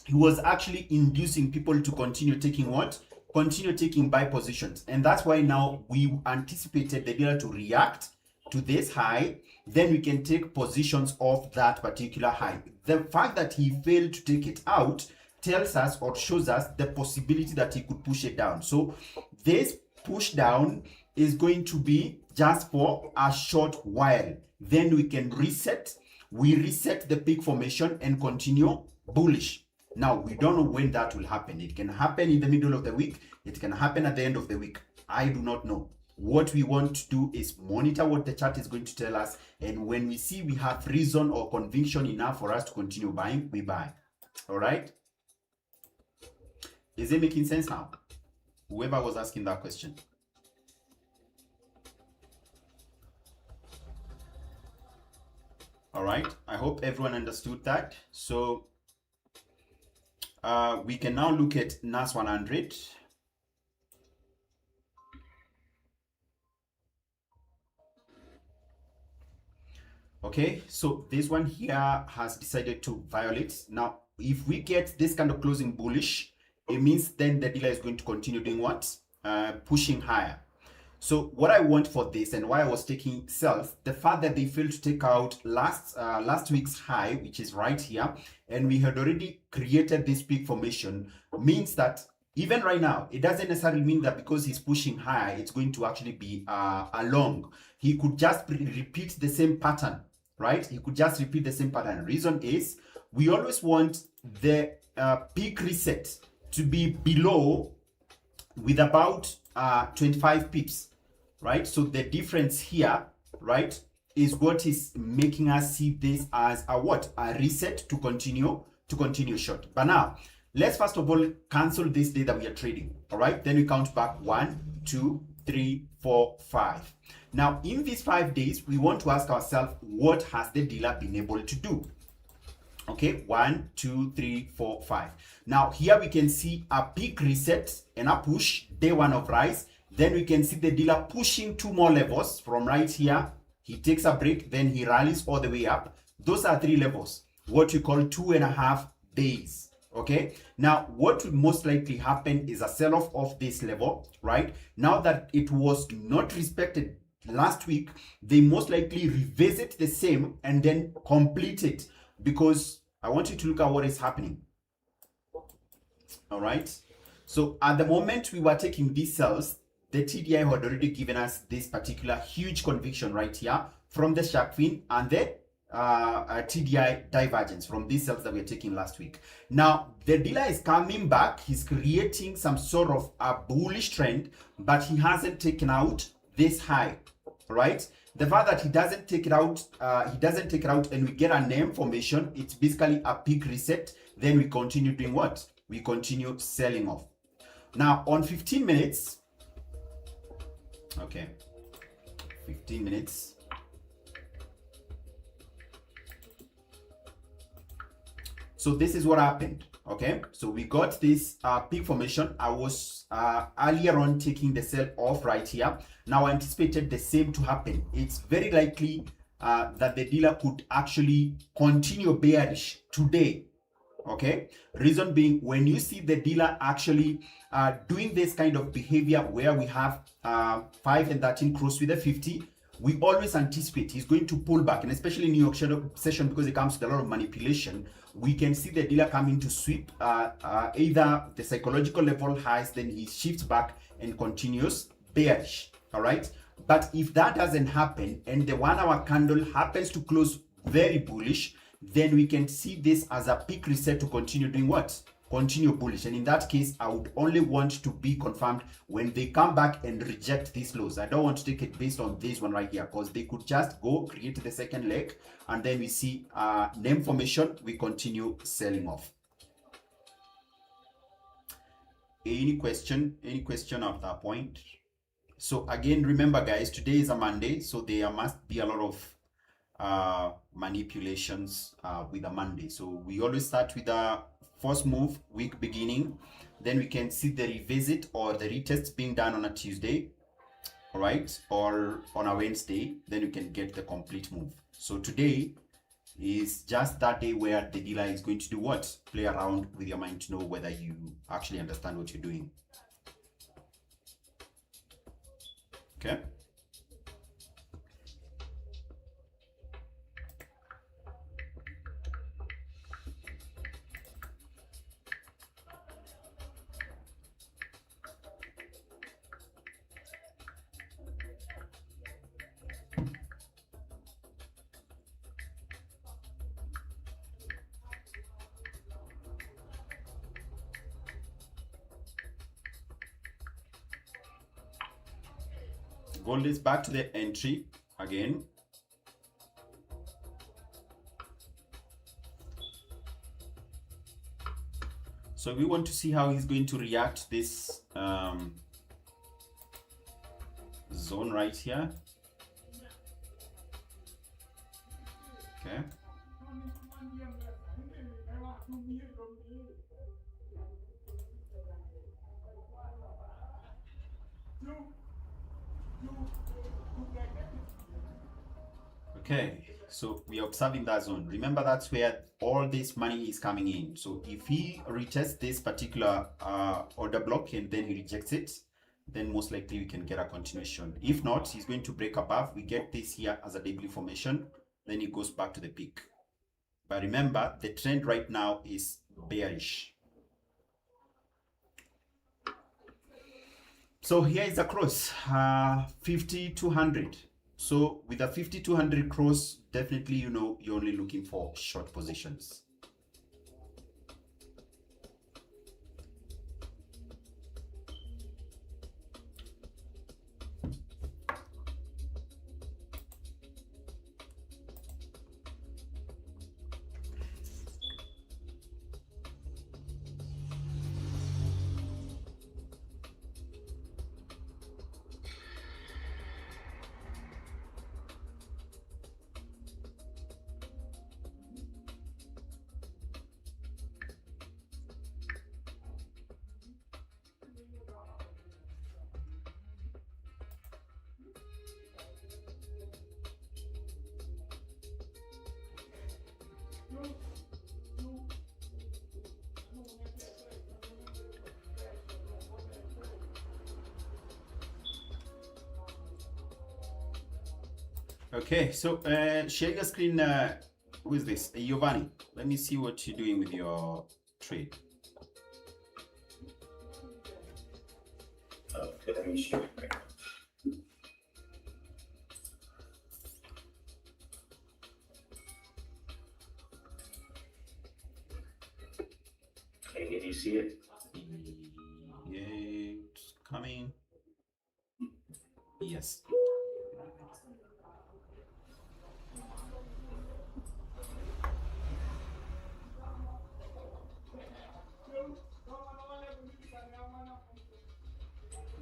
A: he was actually inducing people to continue taking what? Continue taking buy positions. And that's why now we anticipated the dealer to react to this high. Then we can take positions of that particular high. The fact that he failed to take it out tells us or shows us the possibility that he could push it down. So this push down is going to be just for a short while. Then we can reset. We reset the peak formation and continue bullish. Now, we don't know when that will happen. It can happen in the middle of the week. It can happen at the end of the week. I do not know. What we want to do is monitor what the chart is going to tell us. And when we see we have reason or conviction enough for us to continue buying, we buy. All right? Is it making sense now? Whoever was asking that question. All right, I hope everyone understood that. So we can now look at NAS 100. Okay, so this one here has decided to violate. Now, if we get this kind of closing bullish, it means then the dealer is going to continue doing what? Pushing higher. So what I want for this and why I was taking sells, the fact that they failed to take out last week's high, which is right here, and we had already created this peak formation, means that even right now, it doesn't necessarily mean that because he's pushing high, it's going to actually be a long. He could just repeat the same pattern, right? He could just repeat the same pattern. Reason is, we always want the peak reset to be below with about 25 pips, right? So the difference here, right, is what is making us see this as a what? A reset to continue short. But now, let's first of all cancel this day that we are trading, all right? Then we count back 1, 2, 3, 4, 5. Now, in these 5 days, we want to ask ourselves, what has the dealer been able to do? Okay, 1, 2, 3, 4, 5. Now here we can see a peak reset and a push, day 1 of rise. Then we can see the dealer pushing 2 more levels from right here. He takes a break, then he rallies all the way up. Those are 3 levels, what you call 2.5 days. Okay, now what would most likely happen is a sell-off of this level, right? Now that it was not respected last week, they most likely revisit the same and then complete it. Because I want you to look at what is happening. All right. So at the moment we were taking these sells, the TDI had already given us this particular huge conviction right here from the shark fin and the TDI divergence from these sells that we were taking last week. Now the dealer is coming back. He's creating some sort of a bullish trend, but he hasn't taken out this high. right? The fact that he doesn't take it out, and we get a name formation, it's basically a peak reset. Then we continue doing what? We continue selling off. Now on 15 minutes, okay, 15 minutes. So this is what happened. Okay, so we got this peak formation. I was earlier on taking the sell off right here. Now I anticipated the same to happen. It's very likely that the dealer could actually continue bearish today. Okay, reason being, when you see the dealer actually doing this kind of behavior where we have 5 and 13 cross with a 50, we always anticipate he's going to pull back, and especially in New York shadow session, because it comes with a lot of manipulation, we can see the dealer coming to sweep either the psychological level highs, then he shifts back and continues bearish. All right, but if that doesn't happen and the 1 hour candle happens to close very bullish, then we can see this as a peak reset to continue doing what? Continue bullish. And in that case, I would only want to be confirmed when they come back and reject these lows. I don't want to take it based on this one right here, because they could just go create the second leg, and then we see name formation, we continue selling off. Any question at that point? So again, remember guys, today is a Monday, so there must be a lot of manipulations with a Monday. So we always start with the first move, week beginning, then we can see the revisit or the retest being done on a Tuesday, all right, or on a Wednesday, then you can get the complete move. So today is just that day where the dealer is going to do what? Play around with your mind to know whether you actually understand what you're doing. Okay. Gold is back to the entry again. So we want to see how he's going to react this zone right here. Okay. Okay, so we are observing that zone. Remember, that's where all this money is coming in. So if he retests this particular order block and then he rejects it, then most likely we can get a continuation. If not, he's going to break above. We get this here as a W formation, then he goes back to the peak. But remember, the trend right now is bearish. So here is a cross, 50-200. So with a 50-200 cross, definitely, you know, you're only looking for short positions. Okay, so share your screen. Who is this? Giovanni. Let me see what you're doing with your trade.
B: Okay, let me show you. Okay, did you see it?
A: Yeah, it's coming. Yes.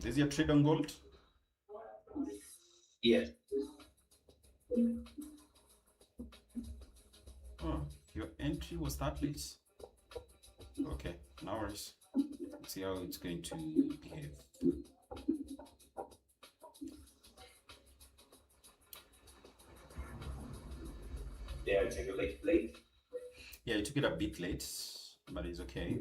A: This is your trade on gold?
B: Yeah.
A: Oh, your entry was that late? Okay, no worries. Let's see how it's going to behave.
B: Yeah, take it late.
A: Yeah, you took it a bit late, but it's okay.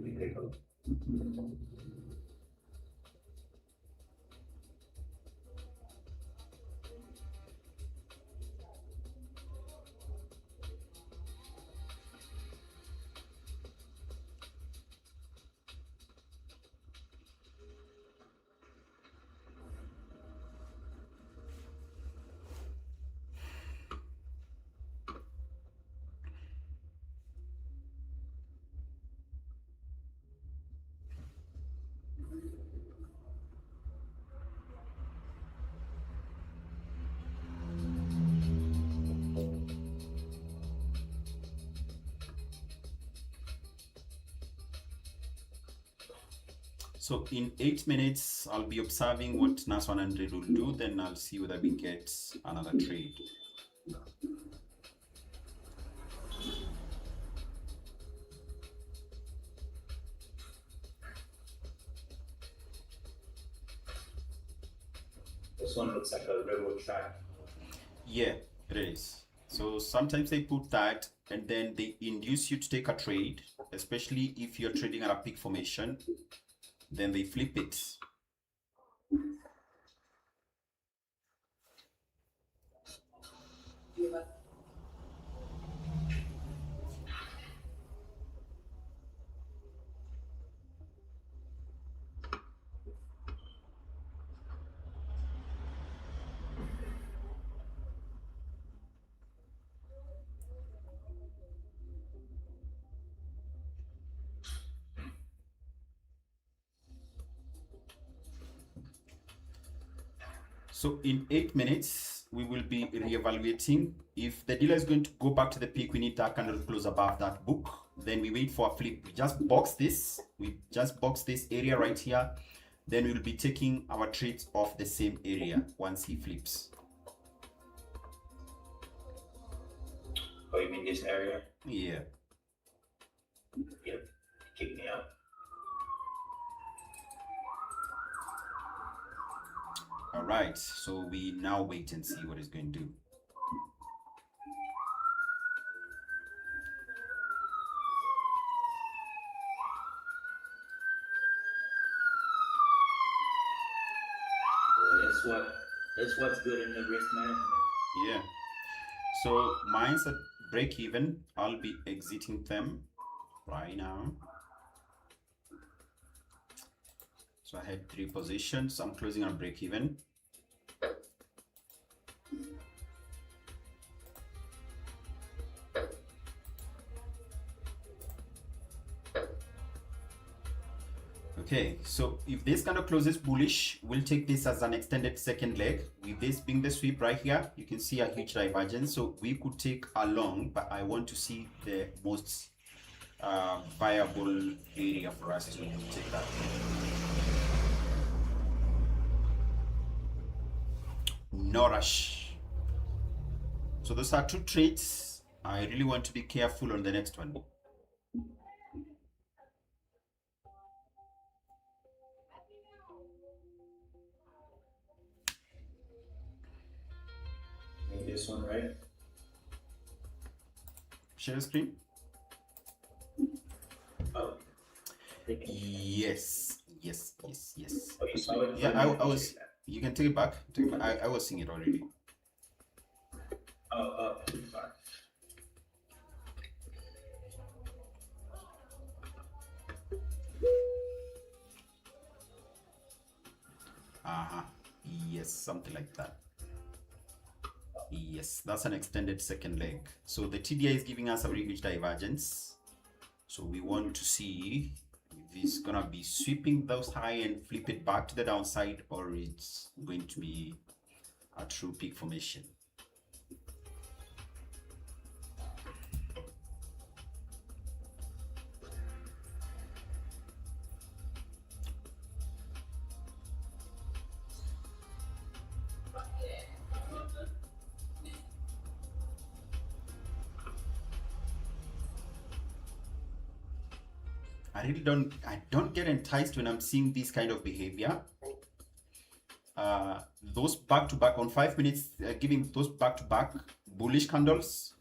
A: So in 8 minutes, I'll be observing what NAS 100 will do. Then I'll see whether we get another trade.
B: This one looks like a railroad track.
A: Yeah, it is. So sometimes they put that and then they induce you to take a trade, especially if you're trading at a peak formation. Then they flip it. So in 8 minutes, we will be reevaluating. If the dealer is going to go back to the peak, we need that candle close above that book. Then we wait for a flip. We just box this. We just box this area right here. Then we'll be taking our trades off the same area once he flips.
B: Oh, you mean this area?
A: Yeah.
B: Yep. Kick me out.
A: All right. So we now wait and see what he's going to do.
B: That's what's good in the risk management.
A: Yeah. So mine's at break even. I'll be exiting them right now. So I had 3 positions. I'm closing on break even. Okay, so if this kind of closes bullish, we'll take this as an extended second leg. With this being the sweep right here, you can see a huge divergence. So we could take a long, but I want to see the most viable area for us to take that. No rush. So those are 2 trades. I really want to be careful on the next one.
B: This one, right?
A: Share screen?
B: Oh.
A: Yes.
B: Oh, you saw it?
A: Yeah, I was. You can take it back. I was seeing it already.
B: Sorry.
A: Yes, something like that. Yes, that's an extended second leg. So the TDI is giving us a very huge divergence. So we want to see if it's gonna be sweeping those high and flip it back to the downside, or it's going to be a true peak formation. I don't get enticed when I'm seeing this kind of behavior. Those back-to-back on 5 minutes, giving those back-to-back bullish candles,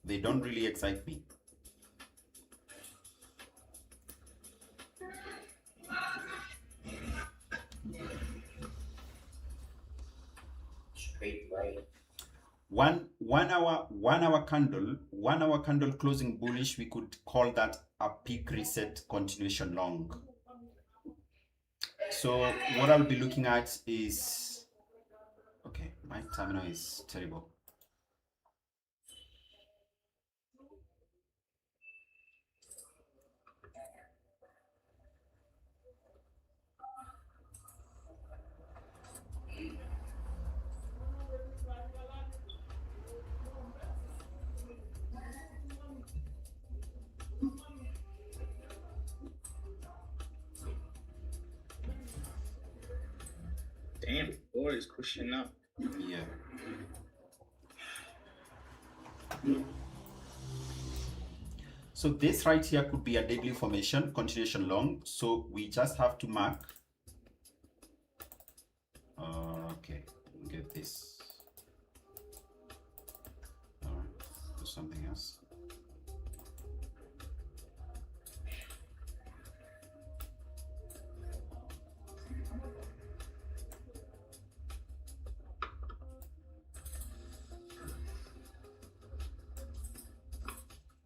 A: they don't really excite me.
B: Straight right.
A: One hour candle closing bullish, we could call that a peak reset continuation long. So what I'll be looking at is, okay, my terminal is terrible.
C: Damn, boy is pushing up.
A: Yeah. So this right here could be a deadly formation, continuation long. So we just have to mark. Okay, get this. All right, do something else.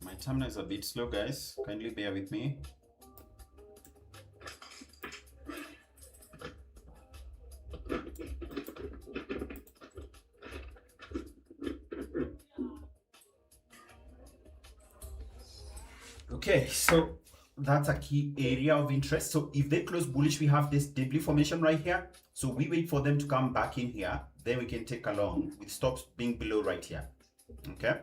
A: My terminal is a bit slow, guys. Kindly bear with me. Okay, so that's a key area of interest. So if they close bullish, we have this deadly formation right here. So we wait for them to come back in here. Then we can take a long with stops being below right here. Okay.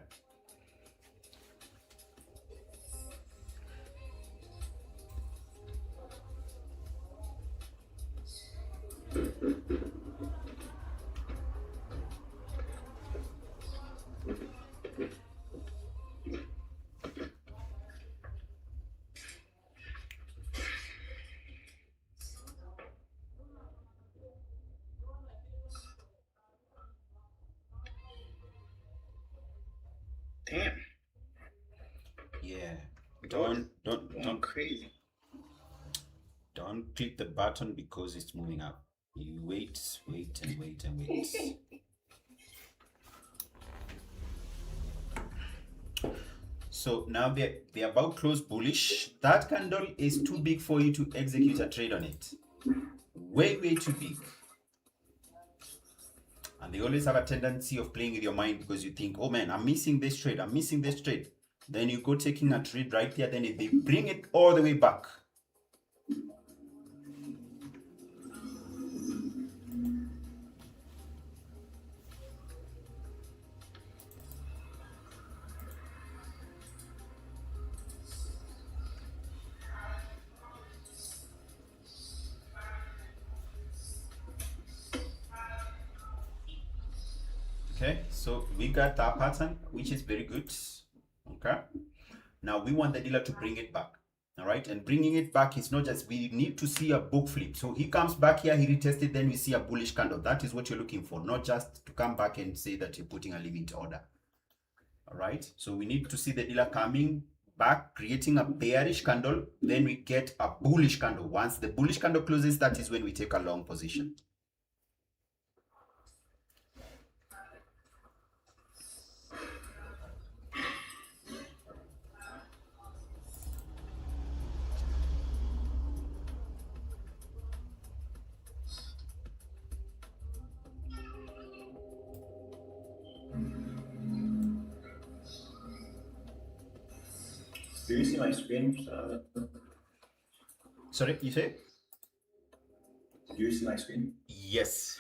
C: Damn,
A: Yeah.
C: going
A: Don't
C: crazy.
A: Don't click the button because it's moving up. You wait and wait and wait. So now they're about close bullish. That candle is too big for you to execute a trade on it. Way too big. And they always have a tendency of playing with your mind because you think, oh man, I'm missing this trade. Then you go taking a trade right there. Then they bring it all the way back. Okay, so we got that pattern, which is very good. Okay, now we want the dealer to bring it back. All right, and bringing it back is not just, we need to see a book flip. So he comes back here, he retested, then we see a bullish candle. That is what you're looking for, not just to come back and say that you're putting a limit order. All right, so we need to see the dealer coming back, creating a bearish candle, then we get a bullish candle. Once the bullish candle closes, that is when we take a long position.
B: Do you see my screen?
A: Sorry, you say?
B: Do you see my screen?
A: Yes.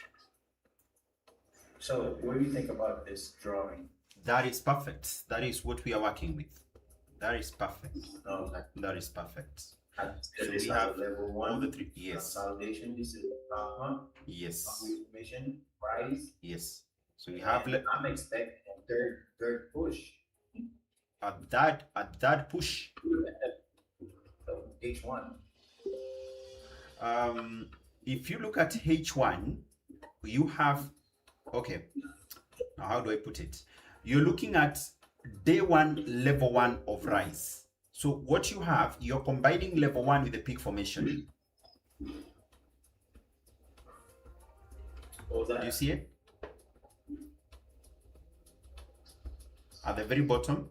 B: So what do you think about this drawing?
A: That is perfect. That is what we are working with. That is perfect.
B: No,
A: That is perfect.
B: so
A: we have
B: level
A: all
B: one.
A: the three. Yes.
B: Consolidation. This is
A: Yes.
B: confirmation, price.
A: Yes. So we have
B: I'm expecting a third push.
A: at that push.
B: H1.
A: If you look at H1, you have, okay, now how do I put it? You're looking at day one, level one of rise. So what you have, you're combining level one with the peak formation.
B: What was that?
A: Do you see it? At the very bottom.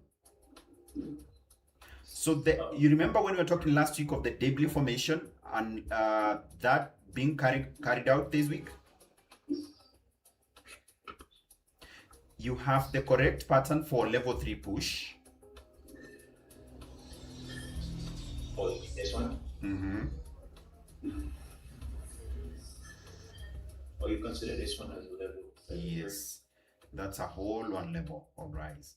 A: So you remember when we were talking last week of the debris formation and that being carried out this week? You have the correct pattern for level 3 push.
B: Oh, this one?
A: Mm-hmm.
B: Or you consider this one as a level?
A: Yes, that's a whole one level of rise.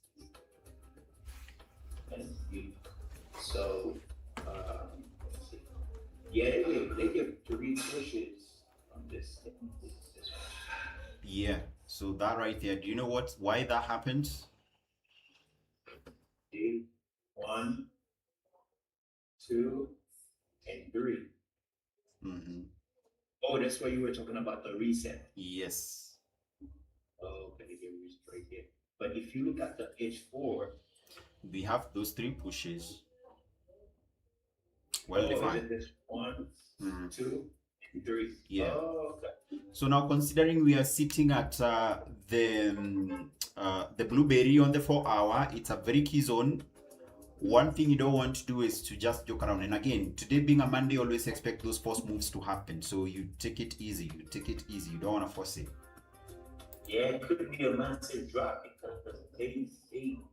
B: And so, let's see. Yeah, they give 3 pushes on this one.
A: Yeah, so that right there, do you know why that happens?
B: 1, 2, and 3.
A: Mm-hmm.
B: Oh, that's why you were talking about the reset.
A: Yes.
B: Oh, okay, they reset right there. But if you look at the H4,
A: we have those 3 pushes. Well defined.
B: This 1, 2, and 3.
A: Yeah.
B: Oh, okay.
A: So now considering we are sitting at the blueberry on the 4 hour, it's a very key zone. One thing you don't want to do is to just joke around. And again, today being a Monday, always expect those force moves to happen. So you take it easy. You don't want to force it.
B: Yeah, it could be a massive drop because they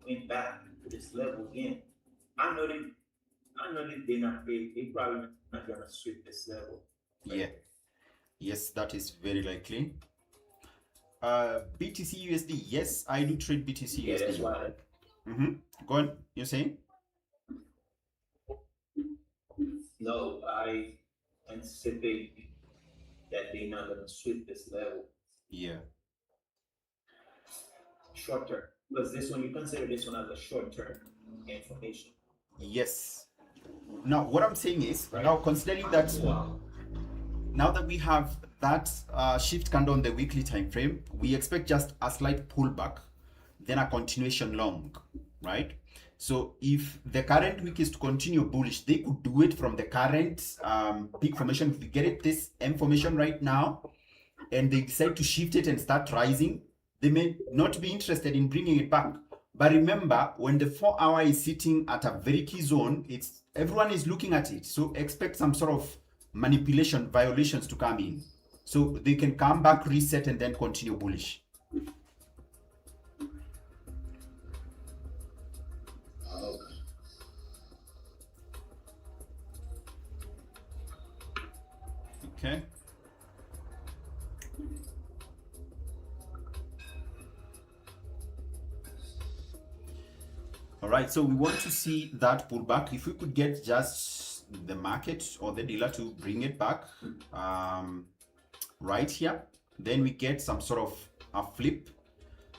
B: went back to this level again. I know that they probably not gonna sweep this level. Right?
A: Yeah. Yes, that is very likely. BTC USD. Yes, I do trade BTC USD.
B: Yeah, that's why.
A: Go on. You're saying?
B: No, I anticipate that they're not gonna sweep this level.
A: Yeah.
B: Short term. Because this one, you consider this one as a short term information.
A: Yes. Now, what I'm saying is, now considering that, now that we have that shift candle on the weekly time frame, we expect just a slight pullback, then a continuation long, right? So if the current week is to continue bullish, they could do it from the current peak formation. If we get it this M formation right now, and they decide to shift it and start rising, they may not be interested in bringing it back. But remember, when the 4 hour is sitting at a very key zone, everyone is looking at it. So expect some sort of manipulation, violations to come in. So they can come back, reset, and then continue bullish. Okay. All right, so we want to see that pullback. If we could get just the market or the dealer to bring it back right here, then we get some sort of a flip.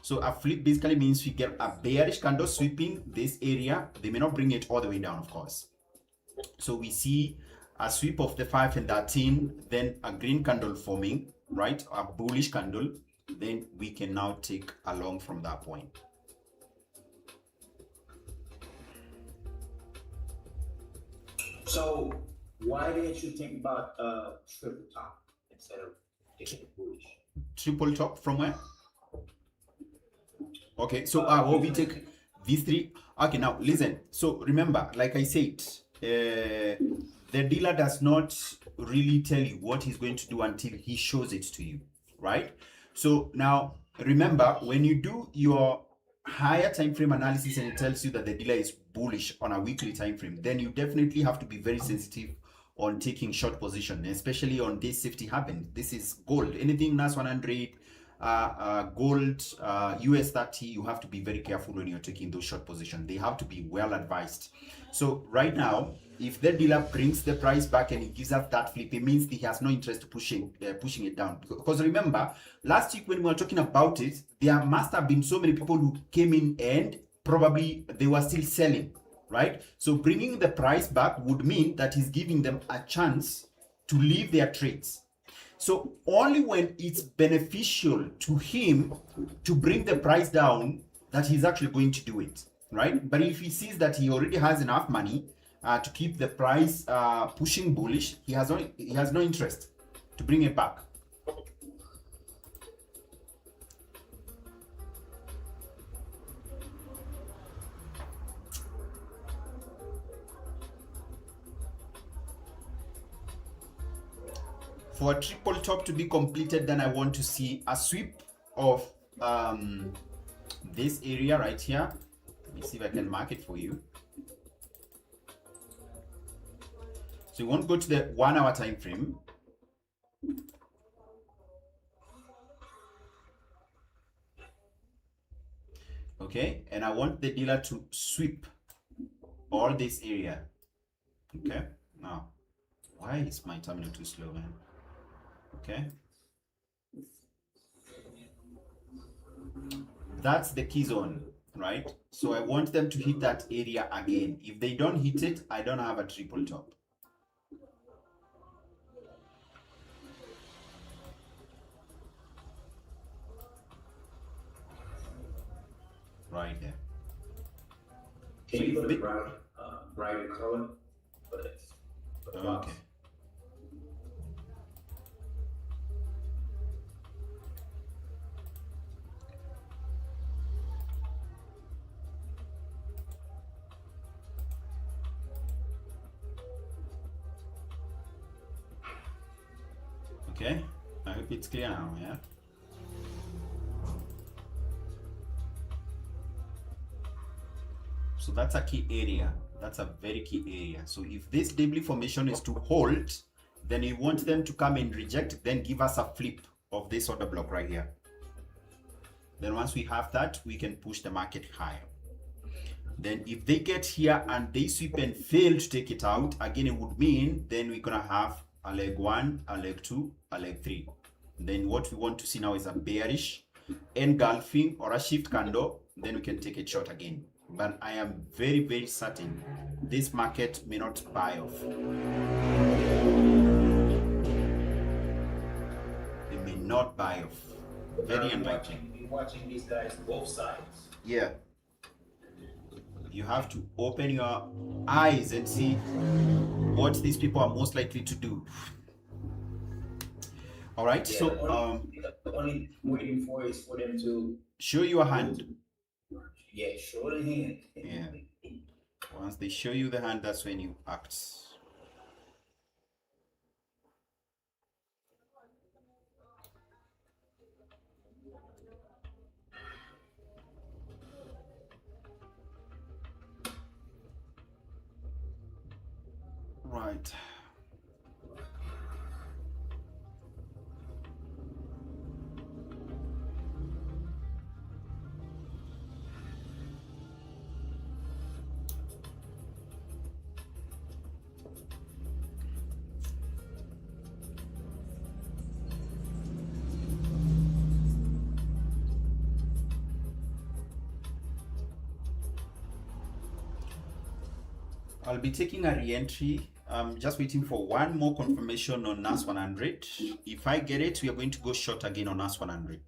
A: So a flip basically means we get a bearish candle sweeping this area. They may not bring it all the way down, of course. So we see a sweep of the 5 and 13, then a green candle forming, right? A bullish candle. Then we can now take a long from that point.
B: So why didn't you think about triple top instead of taking it bullish?
A: Triple top from where? Okay, so we take these 3. Okay, now listen. So remember, like I said, the dealer does not really tell you what he's going to do until he shows it to you, right? So now remember, when you do your higher time frame analysis and it tells you that the dealer is bullish on a weekly time frame, then you definitely have to be very sensitive on taking short position, especially on this safety happen. This is gold. Anything NAS 100, gold, US 30, you have to be very careful when you're taking those short positions. They have to be well advised. So right now, if the dealer brings the price back and he gives us that flip, it means he has no interest pushing it down. Because remember, last week when we were talking about it, there must have been so many people who came in and probably they were still selling, right? So bringing the price back would mean that he's giving them a chance to leave their trades. So only when it's beneficial to him to bring the price down that he's actually going to do it, right? But if he sees that he already has enough money to keep the price pushing bullish, he has no interest to bring it back. For a triple top to be completed, then I want to see a sweep of this area right here. Let me see if I can mark it for you. So you want to go to the 1 hour time frame. Okay, and I want the dealer to sweep all this area. Okay, now why is my terminal too slow, man? Okay, that's the key zone, right? So I want them to hit that area again. If they don't hit it, I don't have a triple top. Right there.
B: Can
A: So
B: you
A: if
B: put a brighter color for this?
A: okay. Okay, I hope it's clear now, yeah? So that's a key area. That's a very key area. So if this W formation is to hold, then you want them to come and reject, then give us a flip of this order block right here. Then once we have that, we can push the market higher. Then if they get here and they sweep and fail to take it out, again, it would mean then we're gonna have a leg 1, a leg 2, a leg 3. Then what we want to see now is a bearish engulfing or a shift candle, then we can take it short again. But I am very, very certain this market may not buy off. They may not buy off. Very unlikely.
B: Be watching these guys both sides.
A: Yeah. You have to open your eyes and see what these people are most likely to do. All right,
B: Yeah,
A: so
B: the only waiting for is for them to
A: show your hand.
B: show the hand.
A: Yeah. Once they show you the hand, that's when you act. Right. I'll be taking a re-entry. I'm just waiting for one more confirmation on NAS 100. If I get it, we are going to go short again on NAS 100.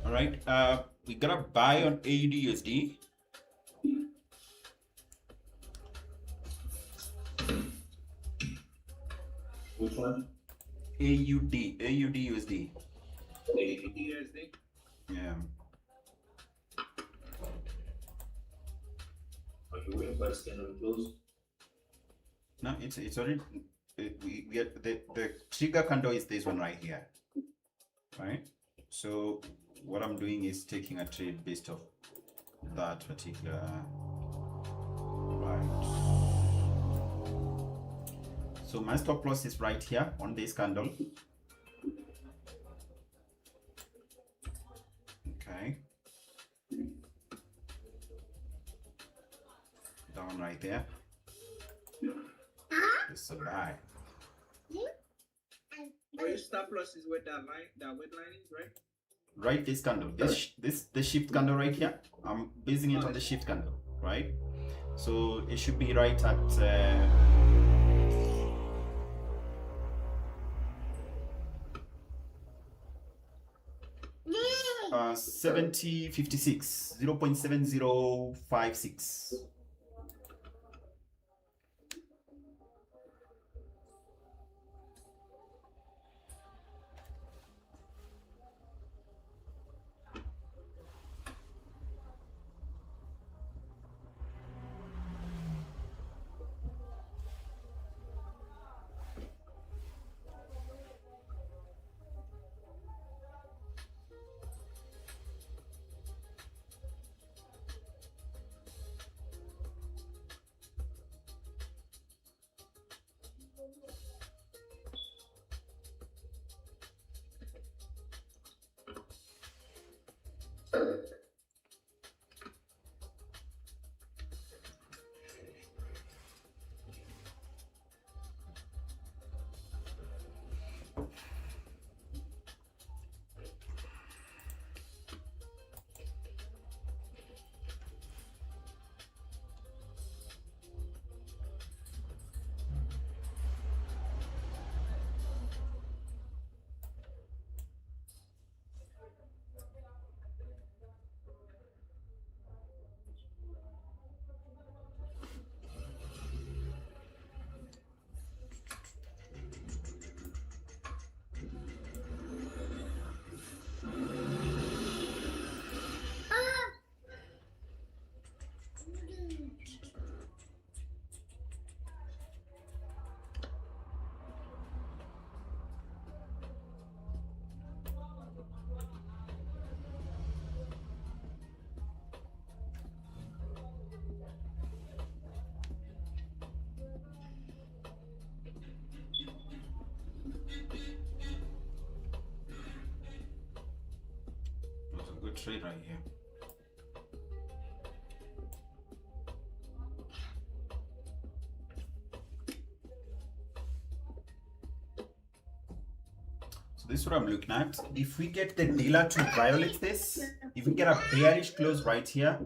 A: All right. All right, we got a buy on AUDUSD.
B: Which one?
A: AUDUSD.
C: USD.
A: Yeah.
B: Are you waiting for the scanner to close?
A: No, it's already. We are, the trigger candle is this one right here, right? So what I'm doing is taking a trade based off that particular. Right. So my stop loss is right here on this candle. Okay. Down right there. It's a buy.
C: Or your stop loss is where that line, that red line is, right?
A: Right, this candle, the shift candle right here. I'm basing it on the shift candle, right? So it should be right at 70.56, 0.7056. trade right here. So this is what I'm looking at. If we get the dealer to violate this, if we get a bearish close right here,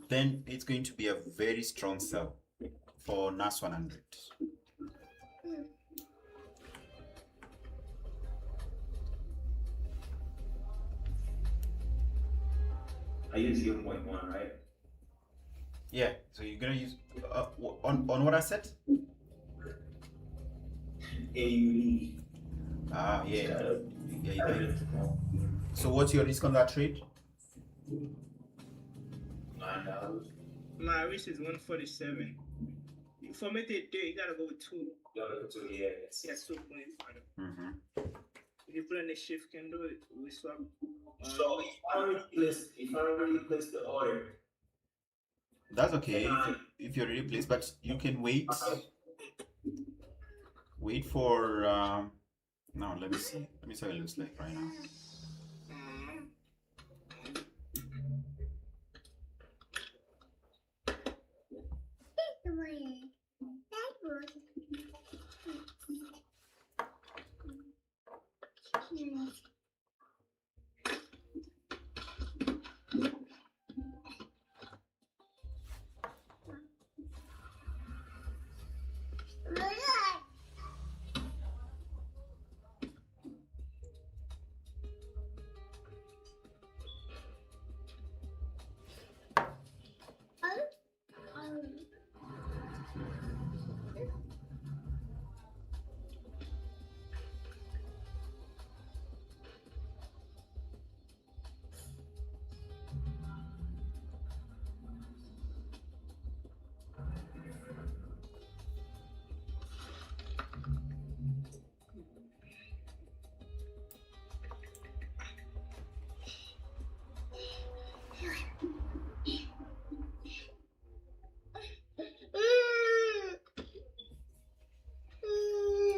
A: then it's going to be a very strong sell for NAS 100.
B: I use 0.1, right?
A: Yeah, so you're gonna use on what I said?
B: AUD.
A: Ah, yeah.
B: Instead of
A: Yeah. So what's your risk on that trade?
B: $9.
C: My risk is 147. For me to do, you gotta go with 2.
B: Yes.
C: Yes, 2.5.
A: Mm-hmm.
C: If you put in the shift candle, we swap.
B: So if I already placed the order,
A: That's okay if you're already placed, but you can wait. Wait for no, let me see. Let me see what it looks like right now.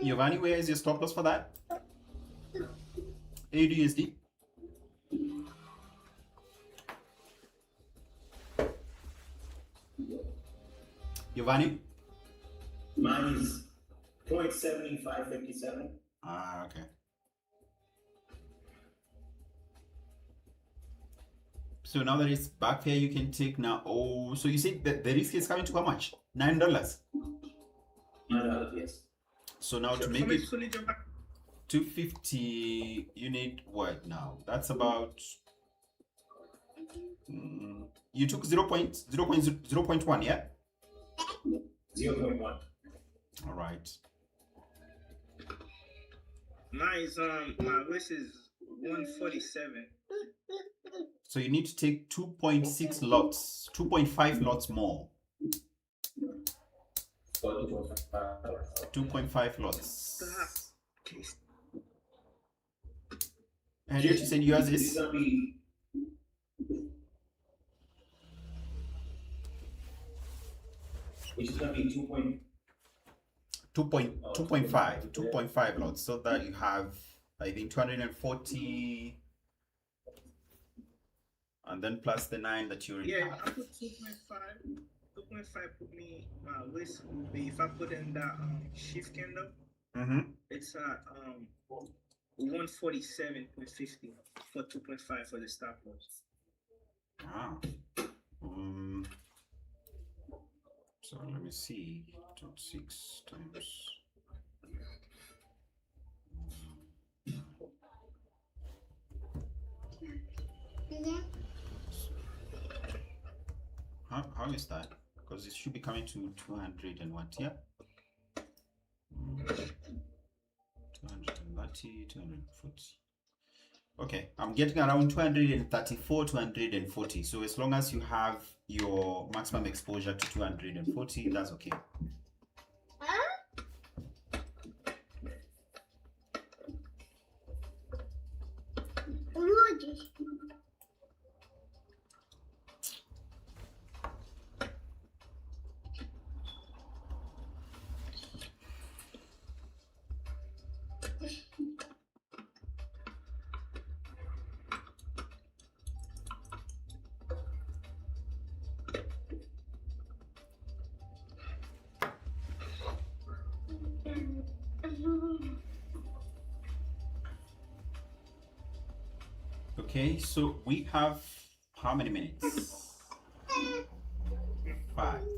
A: Giovanni, where is your stop loss for that? AUDUSD. Giovanni?
B: mine is 0.7557.
A: Ah, okay. So now that it's back here, you can take now. Oh, so you see that the risk is coming to how much? $9.
B: $9, yes.
A: So now to make it 250, you need what now? That's about. You took 0.1, yeah?
B: 0.1.
A: All right.
C: Mine is my risk is 147.
A: So you need to take 2.6 lots, 2.5 lots more. 2.5 lots. And you said yours is?
B: Which is going to be
A: 2.5 lots, so that you have, I think, 240, and then plus the 9 that you already have.
C: I put 2.5. 2.5 put me my risk would be if I put in the shift candle. It's at 147.50 for 2.5 for the stop loss.
A: Ah. So let me see. 6 times. How is that? Because it should be coming to 200 and what? Yeah. 230, 240. Okay, I'm getting around 234, 240. So as long as you have your maximum exposure to 240, that's okay. Okay, so we have how many minutes?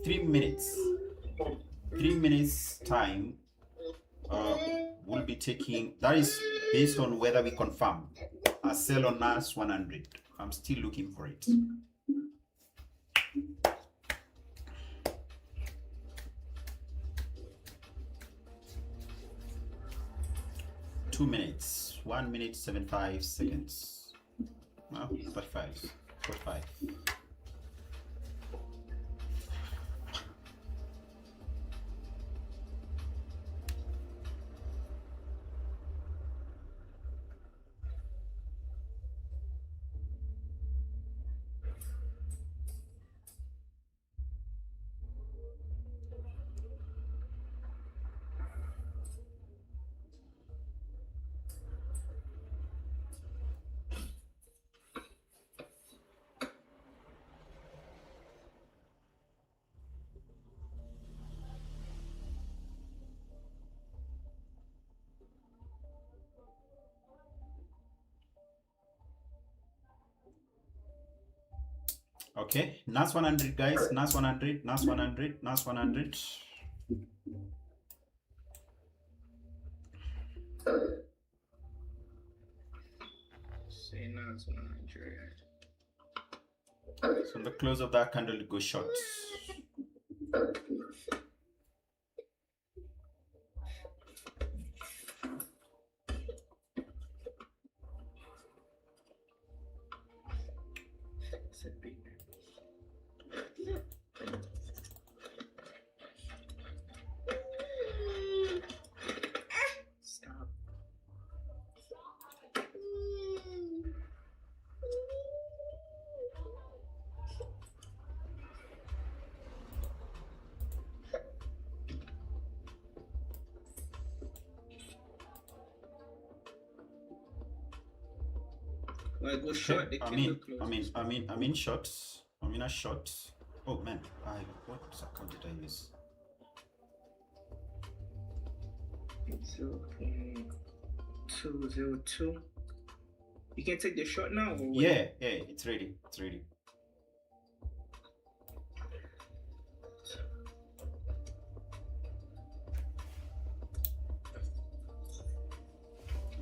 A: 3 minutes. 3 minutes time. We'll be taking, that is based on whether we confirm a sell on NAS 100. I'm still looking for it. Two minutes, 1 minute 75 seconds. Well, 45. Okay, NAS 100 guys, NAS 100, NAS 100, NAS 100.
C: Say NAS 100.
A: So on the close of that candle, it goes short.
C: It's a big stop. Well, go short.
A: Okay,
C: The
A: I'm in shots. I'm in a shot. Oh man, what account did I use?
C: 0.202. You can take the short now. Or what?
A: Yeah, it's ready. It's ready.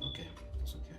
A: Okay, it's okay.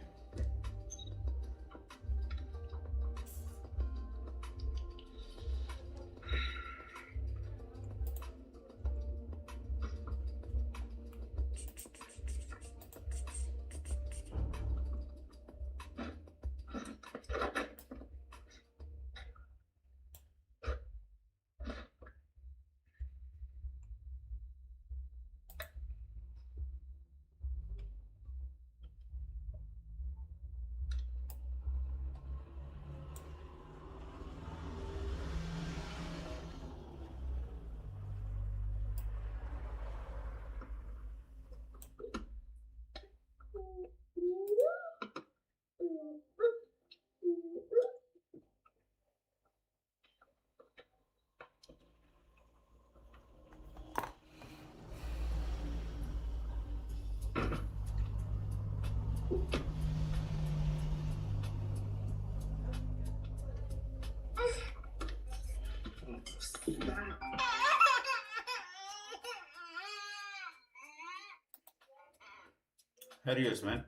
A: Adios, man.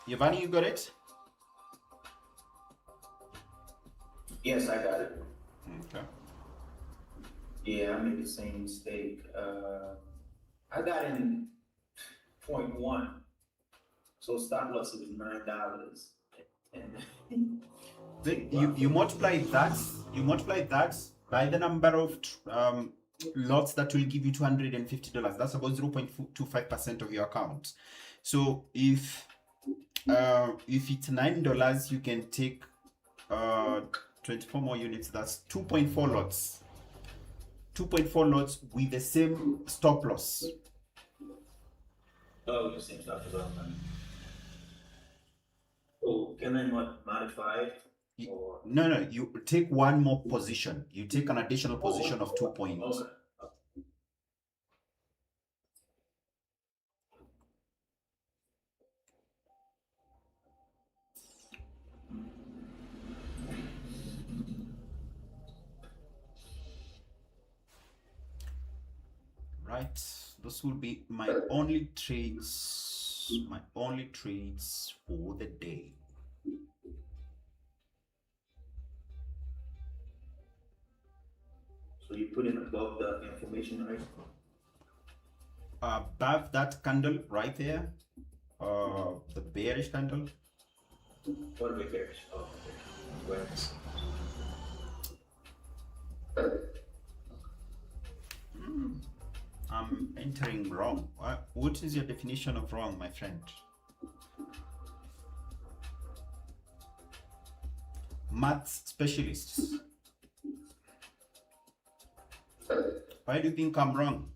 A: Giovanni, you got it?
B: Yes, I got it.
A: Okay.
B: Yeah, I made the same mistake. I got in 0.1, so stop loss was $9. And
A: You multiply that by the number of lots that will give you $250. That's about 0.25% of your account. So if it's $9, you can take 24 more units. That's 2.4 lots. 2.4 lots with the same stop loss.
B: Oh, the same stuff as well. Oh, can I modify it? Or
A: No, you take one more position. You take an additional position of 2 points.
B: okay.
A: Right, those will be my only trades for the day.
B: So you put in above the information, right?
A: Above that candle right there, the bearish candle.
B: What are bearish? Oh, okay.
A: I'm entering wrong. What is your definition of wrong, my friend? Maths specialists. Why do you think I'm wrong?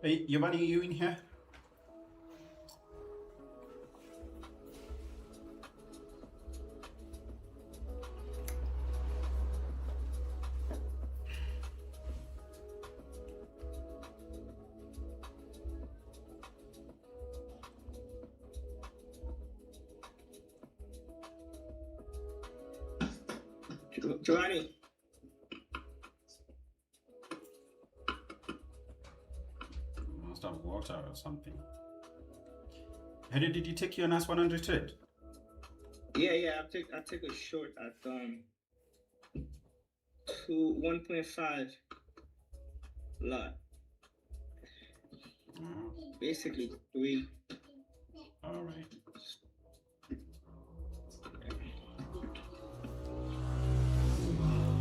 A: Hey, Giovanni, you in here?
C: Giovanni,
A: Must have water or something. Harry, did you take your NAS 100 trade?
C: yeah, I take a short at 1.5 lot. Basically 3.
A: All right.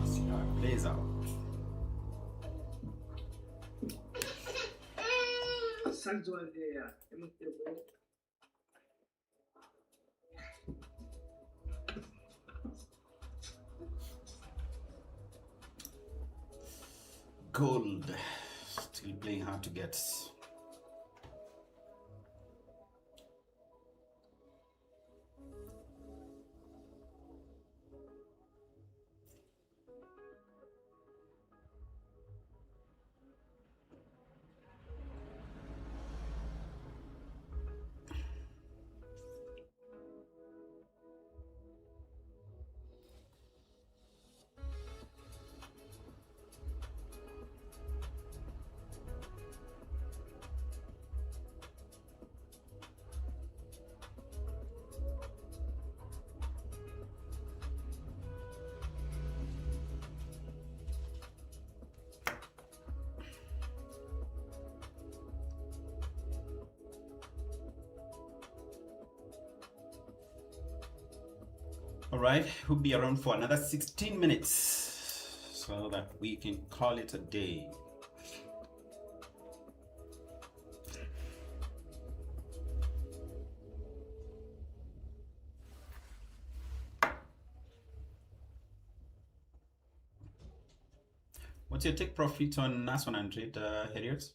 A: See how it plays out. Gold still playing hard to get. All right, we'll be around for another 16 minutes so that we can call it a day. What's your take profit on NAS 100, Harriet?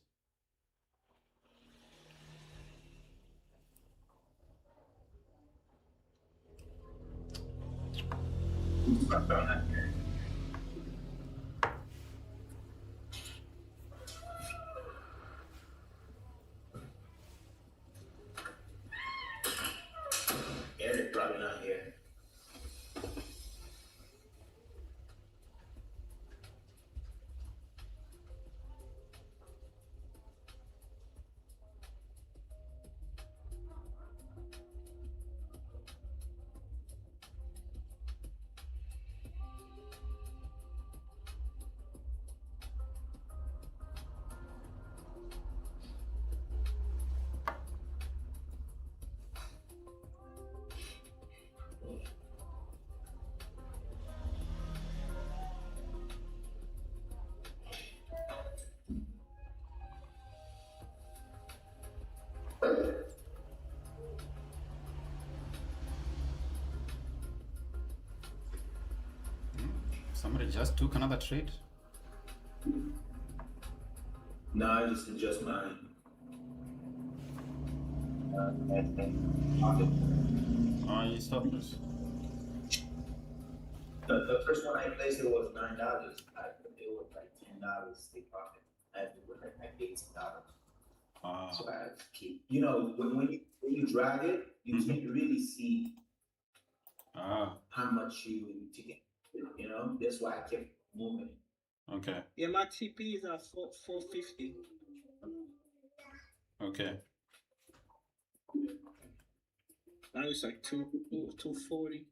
B: Yeah, they're probably not here.
A: Somebody just took another trade.
B: No, I just adjust mine.
A: Oh, you stopped this.
B: The first one I placed, it was $9. It was like $10 take profit. I had to put like $18. So I have to keep, you know, when you drag it, you can't really see how much you to get. You know, that's why I kept moving.
A: Okay.
C: Yeah, my TP is at 450.
A: Okay.
C: Now it's like 240.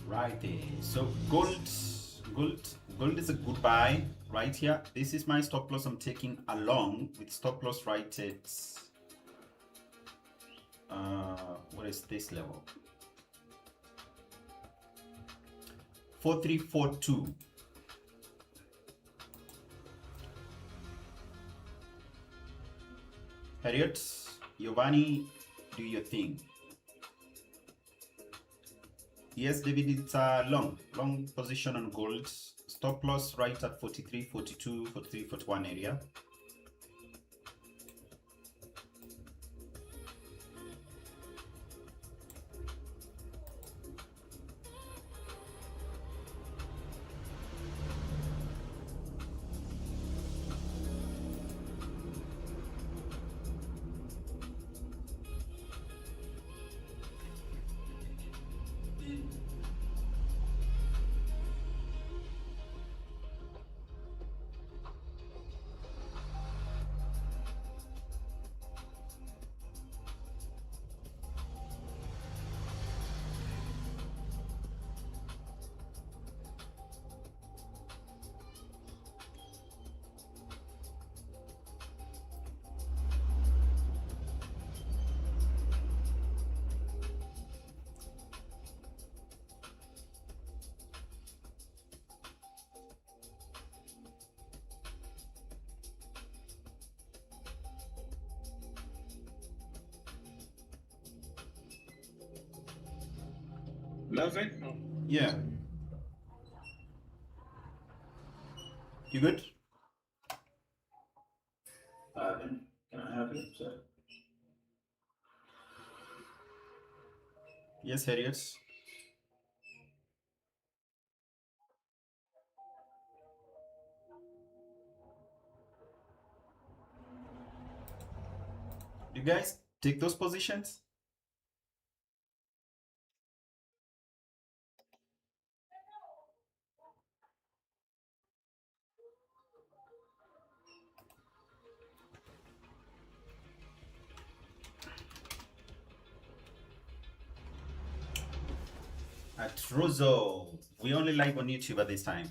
A: Right there. So gold is a good buy right here. This is my stop loss I'm taking along with stop loss right at what is this level? 4342. Harriet, Giovanni, do your thing. Yes, David, it's a long position on gold. Stop loss right at 43, 42, 43, 41 area.
C: Melvin?
A: Yeah. You good?
B: Can I have it, sir?
A: Yes, Harriet. You guys take those positions? At Rosso, we only live on YouTube at this time.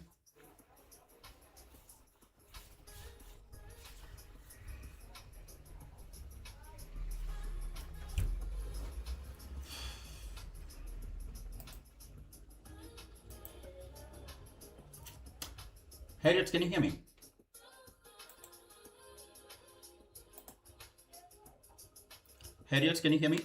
A: Harriet, can you hear me? Harriet, can you hear me?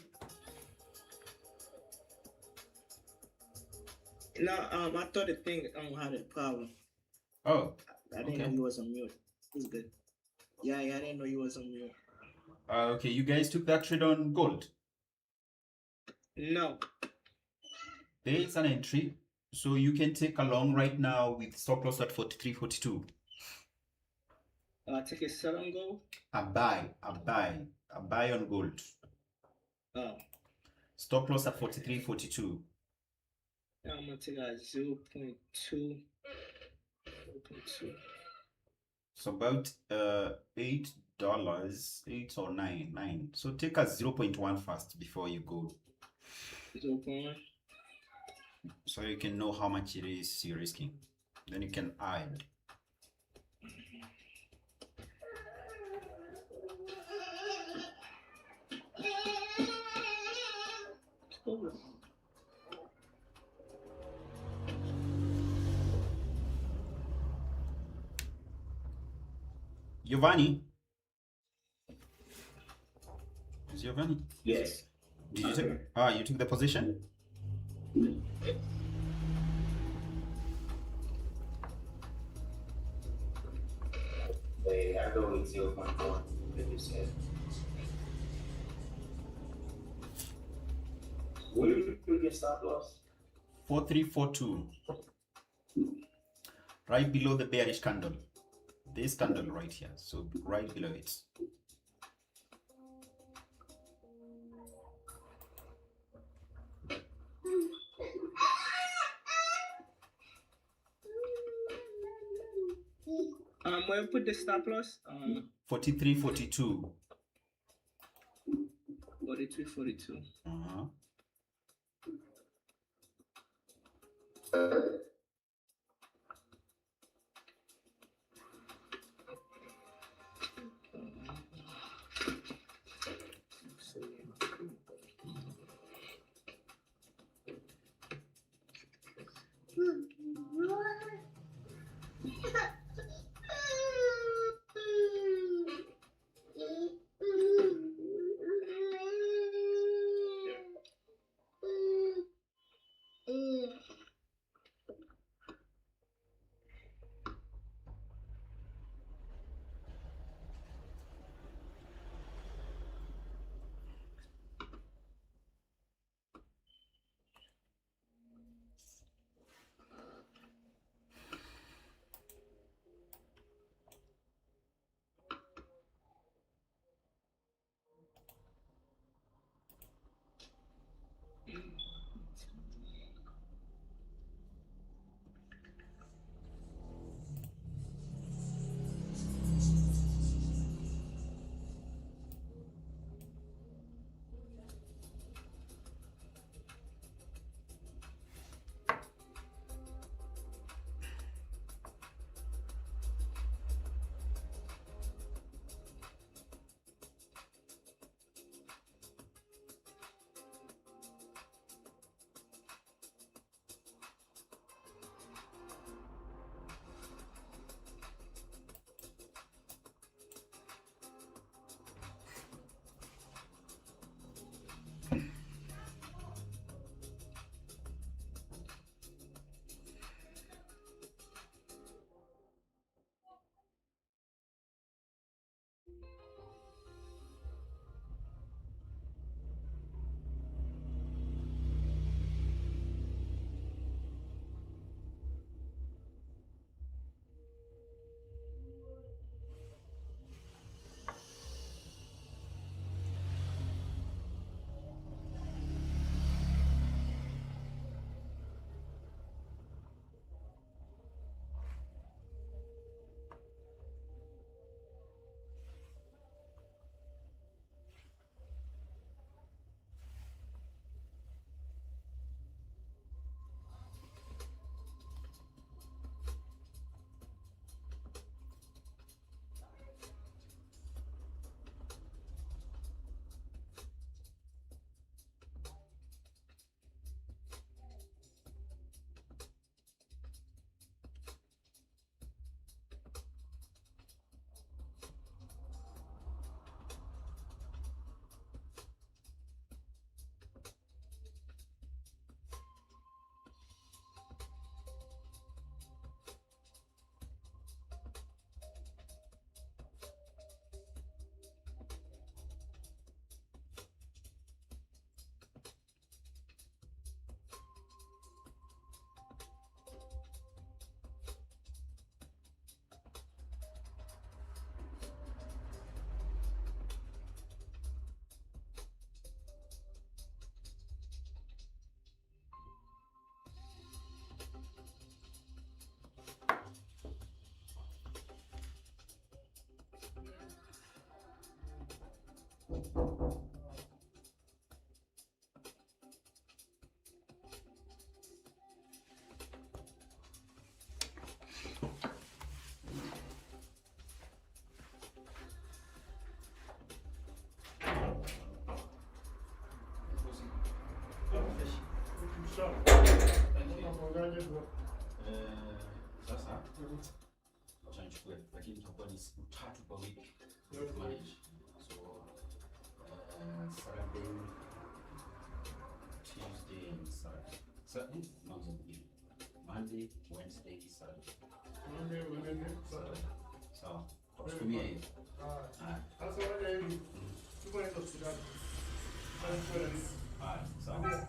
C: No, I thought the thing had a problem.
A: Oh,
C: I didn't know you was on mute. It's good. Yeah, I didn't know you was on mute.
A: okay. You guys took that trade on gold.
C: No.
A: There is an entry, so you can take along right now with stop loss at 43, 42.
C: Take a sell on gold.
A: A buy on gold.
C: Oh.
A: Stop loss at 43, 42.
C: Now I'm gonna take a 0.2. 0.2.
A: So about $8, 8 or 9. So take a 0.1 first before you go.
C: 0.1.
A: So you can know how much it is you're risking. Then you can add. Giovanni. Is Giovanni?
B: Yes.
A: Did you take? You took the position?
B: I go with 0.1, like you said. What did you get stop loss?
A: 4342. Right below the bearish candle. This candle right here. So right below it.
C: Where put the stop loss?
A: 43, 42.
C: 43, 42.
A: Sasa acha nichukue, lakini itakuwa ni siku 3 kwa wiki manage. So Saturday, Tuesday and Saturday. Saturday, no, Monday, Wednesday, Saturday.
D: Monday, Wednesday, Saturday.
A: So tutumie hiyo.
D: Sasa waje hivi. Tuko hizo sura.
A: Sawa.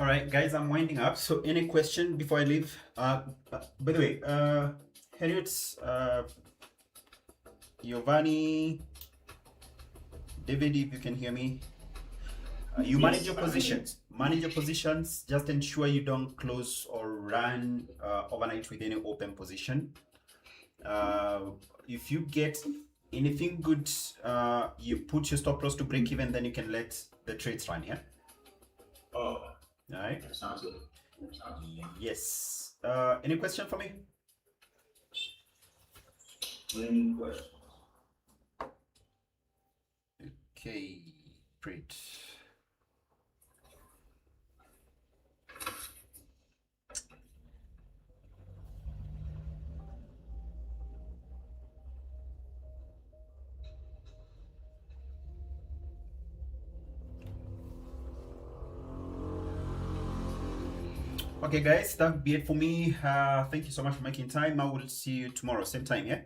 A: All right, guys, I'm winding up. So, any question before I leave? By the way, Harriet, Giovanni, David, if you can hear me, you manage your positions. Manage your positions. Just ensure you don't close or run overnight with any open position. If you get anything good, you put your stop loss to break even, then you can let the trades run. Yeah.
B: Oh,
A: All right.
B: that sounds good. That sounds good.
A: Yes. Any question for me?
B: Any questions?
A: Okay, great. Okay, guys, that'll be it for me. Thank you so much for making time. I will see you tomorrow, same time, yeah?